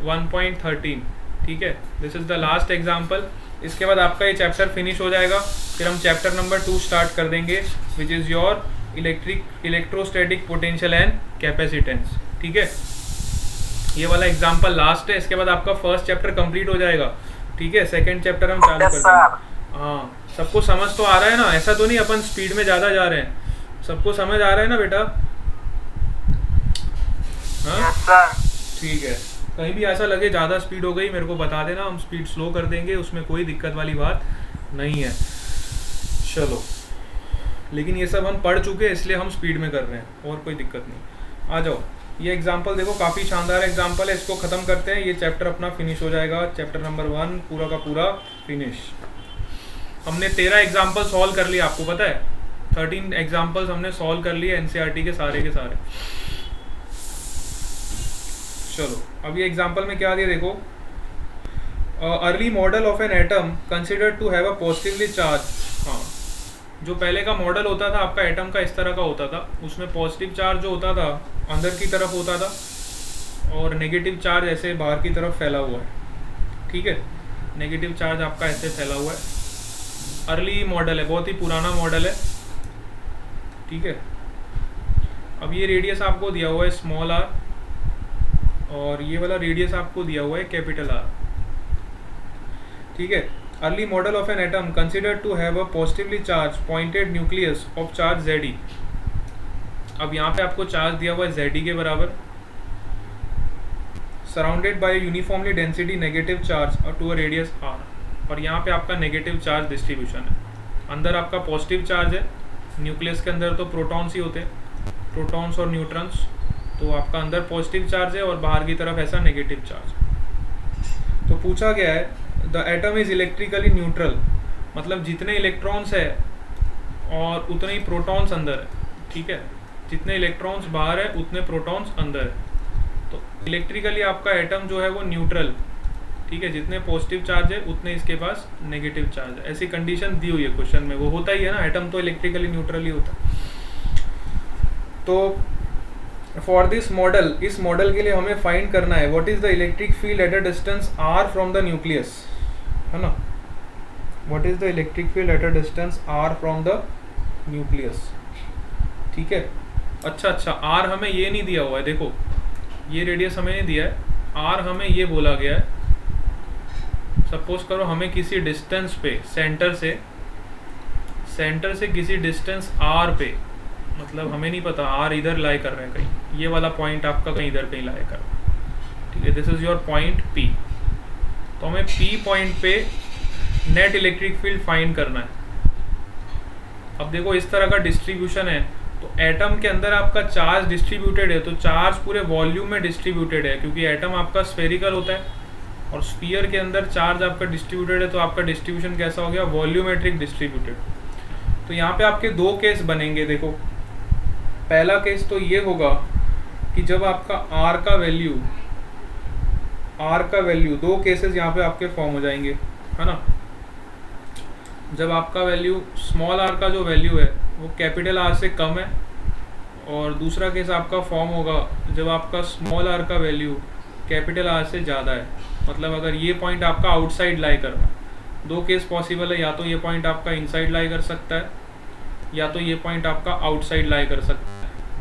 1.13, ठीक है। This is the last example. इसके बाद आपका ये चैप्टर फिनिश हो जाएगा, फिर हम चैप्टर नंबर 2 स्टार्ट कर देंगे, विच is your electrostatic potential and capacitance, ठीक है। ये वाला एग्जाम्पल लास्ट है, इसके बाद आपका फर्स्ट चैप्टर कंप्लीट हो जाएगा, ठीक है। सेकंड चैप्टर हम चालू कर देंगे। हाँ, सबको समझ तो आ रहा है ना? ऐसा तो नहीं अपन स्पीड में ज़्यादा जा रहे हैं, सबको समझ आ रहा है ना बेटा? हाँ ठीक है। कहीं भी ऐसा लगे ज़्यादा स्पीड हो गई मेरे को बता देना, हम स्पीड स्लो कर देंगे, उसमें कोई दिक्कत वाली बात नहीं है। चलो, लेकिन ये सब हम पढ़ चुके हैं इसलिए हम स्पीड में कर रहे हैं, और कोई दिक्कत नहीं। आ जाओ, ये एग्जाम्पल देखो, काफ़ी शानदार एग्जाम्पल है, इसको ख़त्म करते हैं, ये चैप्टर अपना फिनिश हो जाएगा। चैप्टर नंबर 1 पूरा का पूरा फिनिश। हमने 13 एग्जाम्पल सॉल्व कर लिए, आपको पता है 13 एग्जाम्पल्स हमने सॉल्व कर लिए एनसीईआरटी के सारे। चलो अब ये एग्जाम्पल में क्या दिया देखो, early model of an atom considered to have a positively charge. हाँ, जो पहले का मॉडल होता था आपका एटम का इस तरह का होता था, उसमें पॉजिटिव चार्ज जो होता था अंदर की तरफ होता था और नेगेटिव चार्ज ऐसे बाहर की तरफ फैला हुआ है। ठीक है, नेगेटिव चार्ज आपका ऐसे फैला हुआ है। अर्ली मॉडल है, बहुत ही पुराना मॉडल है। ठीक है, अब ये रेडियस आपको दिया हुआ है स्मॉल आर और ये वाला रेडियस आपको दिया हुआ है कैपिटल आर। ठीक है, early model of an atom considered to have a positively charge pointed nucleus of charge Zi। अब यहाँ पे आपको चार्ज दिया हुआ है Zi के बराबर, surrounded by uniformly density negative charge to a radius r। और यहाँ पे आपका नेगेटिव चार्ज डिस्ट्रीब्यूशन है। अंदर आपका पॉजिटिव चार्ज है, न्यूक्लियस के अंदर तो प्रोटॉन्स ही होते हैं, प्रोटॉन्स और न्यूट्रॉन्स, तो आपका अंदर पॉजिटिव चार्ज है और बाहर की तरफ ऐसा नेगेटिव चार्ज। तो पूछा गया है the atom is electrically neutral, मतलब जितने इलेक्ट्रॉन्स है और उतने ही प्रोटॉन्स अंदर है। ठीक है, जितने इलेक्ट्रॉन्स बाहर है उतने प्रोटॉन्स अंदर है। तो इलेक्ट्रिकली आपका एटम जो है वो न्यूट्रल। ठीक है, जितने पॉजिटिव चार्ज है उतने इसके पास नेगेटिव चार्ज है। ऐसी कंडीशन दी हुई है क्वेश्चन में, वो होता ही है ना, एटम तो इलेक्ट्रिकली न्यूट्रल ही होता है। तो फॉर दिस मॉडल, इस मॉडल के लिए हमें फाइंड करना है what is the electric field at a distance r from the nucleus, है ना। What is the electric field at a distance r from the nucleus. ठीक है, अच्छा r हमें ये नहीं दिया हुआ है, देखो ये रेडियस हमें नहीं दिया है, r हमें ये बोला गया है। सपोज करो हमें किसी डिस्टेंस पे सेंटर से किसी डिस्टेंस r पे, मतलब हमें नहीं पता r इधर लाई कर रहे हैं कहीं, ये वाला पॉइंट आपका कहीं इधर कहीं लाई कर रहा है। ठीक है, this is your point P। तो हमें P पॉइंट पे नेट इलेक्ट्रिक फील्ड फाइंड करना है। अब देखो इस तरह का डिस्ट्रीब्यूशन है, तो एटम के अंदर आपका चार्ज डिस्ट्रीब्यूटेड है, तो चार्ज पूरे वॉल्यूम में डिस्ट्रीब्यूटेड है, क्योंकि एटम आपका स्फेरिकल होता है और स्फीयर के अंदर चार्ज आपका डिस्ट्रीब्यूटेड है, तो आपका डिस्ट्रीब्यूशन कैसा हो गया, वॉल्यूमेट्रिक डिस्ट्रीब्यूटेड। तो यहाँ पे आपके दो केस बनेंगे। देखो पहला केस तो ये होगा कि जब आपका R का वैल्यू, दो केसेस यहाँ पे आपके फॉर्म हो जाएंगे, है ना। जब आपका वैल्यू स्मॉल r का जो वैल्यू है वो कैपिटल R से कम है, और दूसरा केस आपका फॉर्म होगा जब आपका स्मॉल r का वैल्यू कैपिटल R से ज़्यादा है, मतलब अगर ये पॉइंट आपका आउटसाइड लाई कर रहा है। दो केस पॉसिबल है, या तो ये पॉइंट आपका इनसाइड लाई कर सकता है, या तो ये पॉइंट आपका आउटसाइड लाई कर सकता है।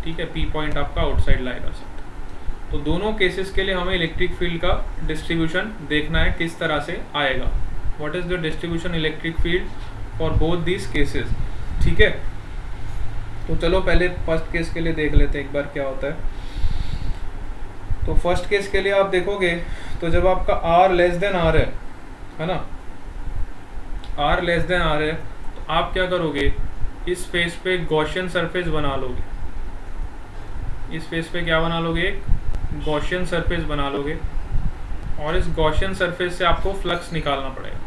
ठीक है, P पॉइंट आपका आउटसाइड लाई कर सकता है। तो दोनों केसेस के लिए हमें इलेक्ट्रिक फील्ड का डिस्ट्रीब्यूशन देखना है किस तरह से आएगा। What is the distribution electric field for both these cases. ठीक है, तो चलो पहले फर्स्ट केस के लिए देख लेते हैं एक बार क्या होता है। तो फर्स्ट केस के लिए आप देखोगे तो जब आपका R लेस देन R है ना, R लेस देन R है, तो आप क्या करोगे, इस फेस पे गॉसियन सरफेस बना लोगे। इस फेस पे क्या बना लोगे, एक गॉसियन सरफेस बना लोगे, और इस गॉसियन सरफेस से आपको फ्लक्स निकालना पड़ेगा,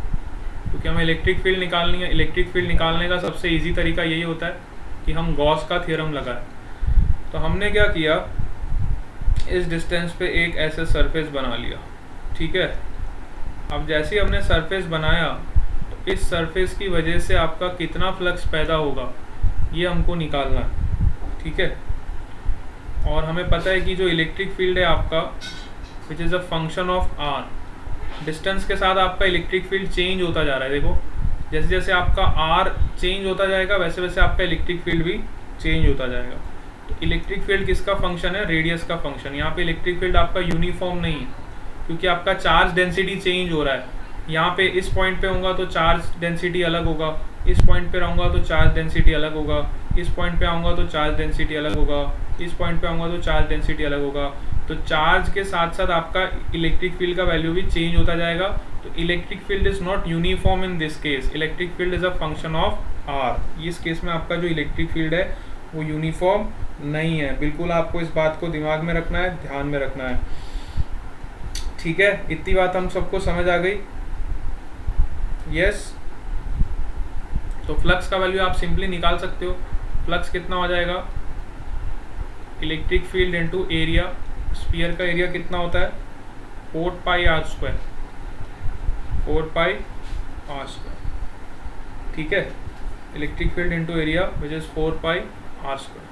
क्योंकि हमें इलेक्ट्रिक फील्ड निकालनी है। इलेक्ट्रिक फील्ड निकालने का सबसे इजी तरीका यही होता है कि हम गॉस का थ्योरम लगाएं। तो हमने क्या किया, इस डिस्टेंस पे एक ऐसे सरफेस बना लिया। ठीक है, अब जैसे ही हमने सरफेस बनाया, तो इस सरफेस की वजह से आपका कितना फ्लक्स पैदा होगा ये हमको निकालना है। ठीक है, और हमें पता है कि जो इलेक्ट्रिक फील्ड है आपका, which is a function of r, distance के साथ आपका इलेक्ट्रिक फील्ड चेंज होता जा रहा है। देखो जैसे जैसे आपका r चेंज होता जाएगा, वैसे वैसे आपका इलेक्ट्रिक फील्ड भी चेंज होता जाएगा। तो इलेक्ट्रिक फील्ड किसका फंक्शन है, रेडियस का फंक्शन। यहाँ पे इलेक्ट्रिक फील्ड आपका यूनिफॉर्म नहीं है, क्योंकि आपका चार्ज डेंसिटी चेंज हो रहा है। यहाँ पे इस पॉइंट पे होगा तो चार्ज डेंसिटी अलग होगा, इस पॉइंट पे रहूँगा तो चार्ज डेंसिटी अलग होगा, इस पॉइंट पे आऊँगा तो चार्ज डेंसिटी अलग होगा, इस पॉइंट पे आऊँगा तो चार्ज डेंसिटी अलग होगा। तो चार्ज के साथ साथ आपका इलेक्ट्रिक फील्ड का वैल्यू भी चेंज होता जाएगा। तो electric field is not uniform in this case, electric field is a function of r। इस केस में आपका जो इलेक्ट्रिक फील्ड है वो यूनिफॉर्म नहीं है। बिल्कुल आपको इस बात को दिमाग में रखना है, ध्यान में रखना है। ठीक है, इतनी बात हम सबको समझ आ गई। यस, तो फ्लक्स का वैल्यू आप सिंपली निकाल सकते हो। फ्लक्स कितना हो जाएगा, electric field into area, sphere का एरिया कितना होता है 4 pi R square, 4 pi R square, ठीक है। Electric field into area which is 4 pi R square.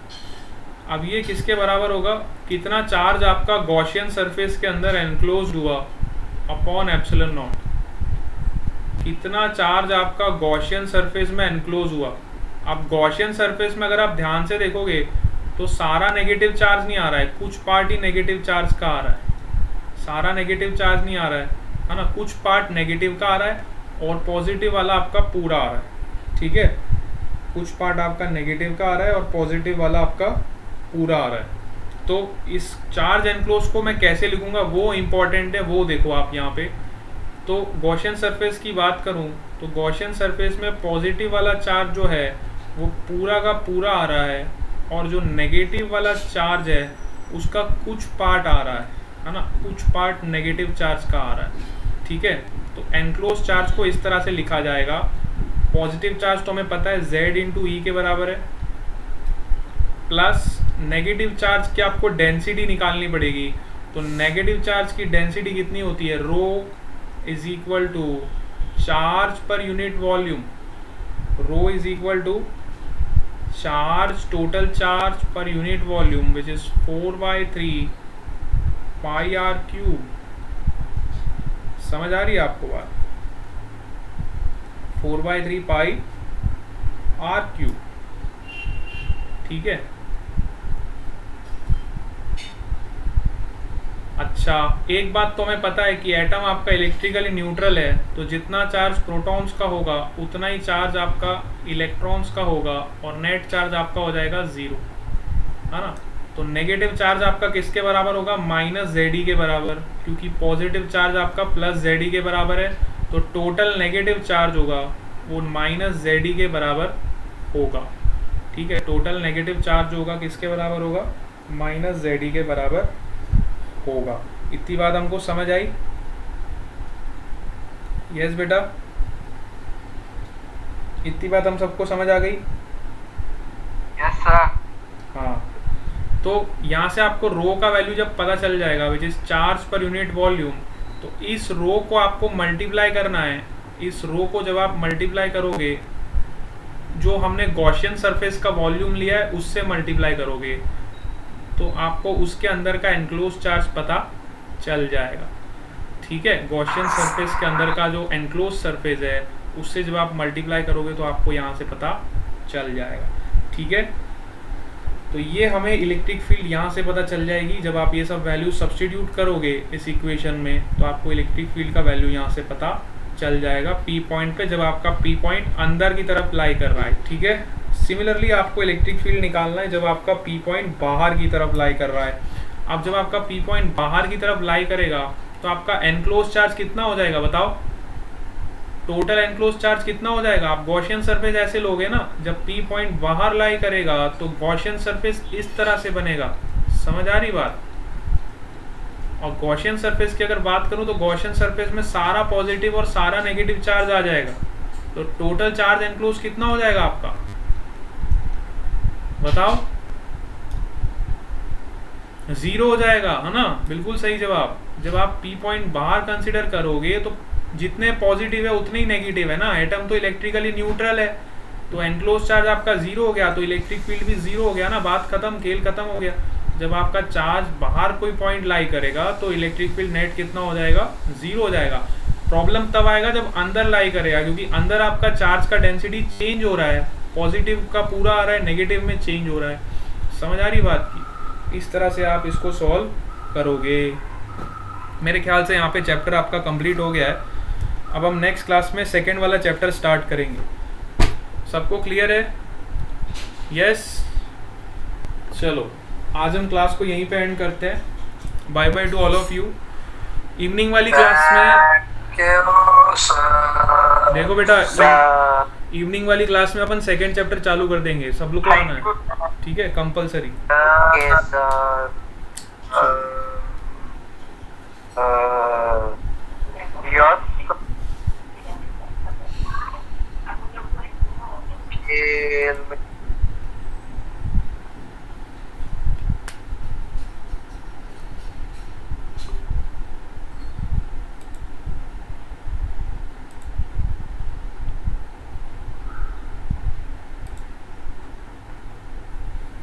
अब ये किसके बराबर होगा, कितना चार्ज आपका गॉसियन सरफेस के अंदर एनक्लोज हुआ अपॉन एप्सिलॉन नॉट, कितना चार्ज आपका गॉसियन सरफेस में एनक्लोज हुआ। अब गॉसियन सरफेस में अगर आप ध्यान से देखोगे तो सारा नेगेटिव चार्ज नहीं आ रहा है, कुछ पार्ट ही नेगेटिव चार्ज का आ रहा है, सारा नेगेटिव चार्ज नहीं आ रहा है ना, कुछ पार्ट नेगेटिव का आ रहा है और पॉजिटिव वाला आपका पूरा आ रहा है, ठीक है। कुछ पार्ट आपका नेगेटिव का आ रहा है और पॉजिटिव वाला आपका पूरा आ रहा है। तो इस चार्ज एनक्लोज को मैं कैसे लिखूंगा वो इम्पॉर्टेंट है, वो देखो आप यहाँ पे। तो गॉसियन सरफेस की बात करूँ तो गॉसियन सरफेस में पॉजिटिव वाला चार्ज जो है वो पूरा का पूरा आ रहा है और जो नेगेटिव वाला चार्ज है उसका कुछ पार्ट आ रहा है ना, कुछ पार्ट नेगेटिव चार्ज का आ रहा है, ठीक है। तो एनक्लोज चार्ज को इस तरह से लिखा जाएगा, पॉजिटिव चार्ज तो हमें पता है Z इंटू ई के बराबर है, प्लस नेगेटिव चार्ज की आपको डेंसिटी निकालनी पड़ेगी। तो नेगेटिव चार्ज की डेंसिटी कितनी होती है, rho is equal to charge per unit volume, rho is equal to charge total charge per unit volume which is 4/3 pi R cube. समझ आ रही है आपको बात, 4/3 पाई आर क्यूब, ठीक है। अच्छा, एक बात तो हमें पता है कि एटम आपका इलेक्ट्रिकली न्यूट्रल है, तो जितना चार्ज प्रोटॉन्स का होगा उतना ही चार्ज आपका इलेक्ट्रॉन्स का होगा और नेट चार्ज आपका हो जाएगा 0, है ना। तो नेगेटिव चार्ज आपका किसके बराबर होगा, -ZE के बराबर, क्योंकि पॉजिटिव चार्ज आपका +ZE के बराबर है। तो टोटल नेगेटिव चार्ज होगा वो -ZE के बराबर होगा, ठीक है। टोटल नेगेटिव चार्ज होगा किसके बराबर होगा, -ZE के बराबर होगा। इतनी बात हमको समझ आई, यस बेटा, इतनी बात हम सबको समझ आ गई, यस सर। हाँ। तो यहाँ से आपको रो का वैल्यू जब पता चल जाएगा which is charge per unit volume, तो इस रो को आपको मल्टीप्लाई करना है। इस रो को जब आप मल्टीप्लाई करोगे, जो हमने गॉसियन सरफेस का वॉल्यूम लिया है उससे मल्टीप्लाई करोगे, तो आपको उसके अंदर का एनक्लोज चार्ज पता चल जाएगा, ठीक है। गॉसियन सरफेस के अंदर का जो एनक्लोज सरफेस है उससे जब आप मल्टीप्लाई करोगे तो आपको यहाँ से पता चल जाएगा, ठीक है। तो ये हमें इलेक्ट्रिक फील्ड यहाँ से पता चल जाएगी। जब आप ये सब वैल्यू सब्स्टिट्यूट करोगे इस इक्वेशन में तो आपको इलेक्ट्रिक फील्ड का वैल्यू यहाँ से पता चल जाएगा पी पॉइंट पे, जब आपका पी पॉइंट अंदर की तरफ लाई कर रहा है, ठीक है। सिमिलरली आपको इलेक्ट्रिक फील्ड निकालना है जब आपका पी पॉइंट बाहर की तरफ लाई कर रहा है। अब जब आपका पी पॉइंट बाहर की तरफ लाई करेगा तो आपका एनक्लोज चार्ज कितना हो जाएगा बताओ, टोटल एनक्लोज चार्ज कितना हो जाएगा। आप गॉसियन सरफेस ऐसे लोगे ना, जब पी पॉइंट बाहर लाई करेगा तो गॉसियन सरफेस इस तरह से बनेगा, समझ आ रही बात। और गॉसियन सरफेस की अगर बात करूं तो गॉसियन सरफेस में सारा पॉजिटिव और सारा नेगेटिव चार्ज आ जाएगा, तो टोटल चार्ज एनक्लोज कितना हो जाएगा आपका बताओ, 0 हो जाएगा, है ना। बिल्कुल सही जवाब। जब आप पी पॉइंट बाहर कंसिडर करोगे तो जितने पॉजिटिव है उतने ही नेगेटिव है ना, एटम तो इलेक्ट्रिकली न्यूट्रल है, तो एनक्लोज चार्ज आपका 0 हो गया तो इलेक्ट्रिक फील्ड भी 0 हो गया ना, बात खत्म, खेल खत्म हो गया। जब आपका चार्ज बाहर कोई पॉइंट लाई करेगा तो इलेक्ट्रिक फील्ड नेट कितना हो जाएगा, 0 हो जाएगा। प्रॉब्लम तब आएगा जब अंदर लाई करेगा, क्योंकि अंदर आपका चार्ज का डेंसिटी चेंज हो रहा है, पॉजिटिव का पूरा आ रहा है, नेगेटिव में चेंज हो रहा है। समझ आ रही बात की, इस तरह से आप इसको सॉल्व करोगे। मेरे ख्याल से यहाँ पे चैप्टर आपका कंप्लीट हो गया है। अब हम नेक्स्ट क्लास में सेकेंड वाला चैप्टर स्टार्ट करेंगे। सबको क्लियर है, यस। चलो आज हम क्लास को यहीं पे एंड करते हैं। Bye bye to all of you. Evening वाली क्लास में देखो बेटा, इवनिंग वाली क्लास में अपन सेकेंड चैप्टर चालू कर देंगे, सब लोग को आना है, ठीक है, कंपलसरी।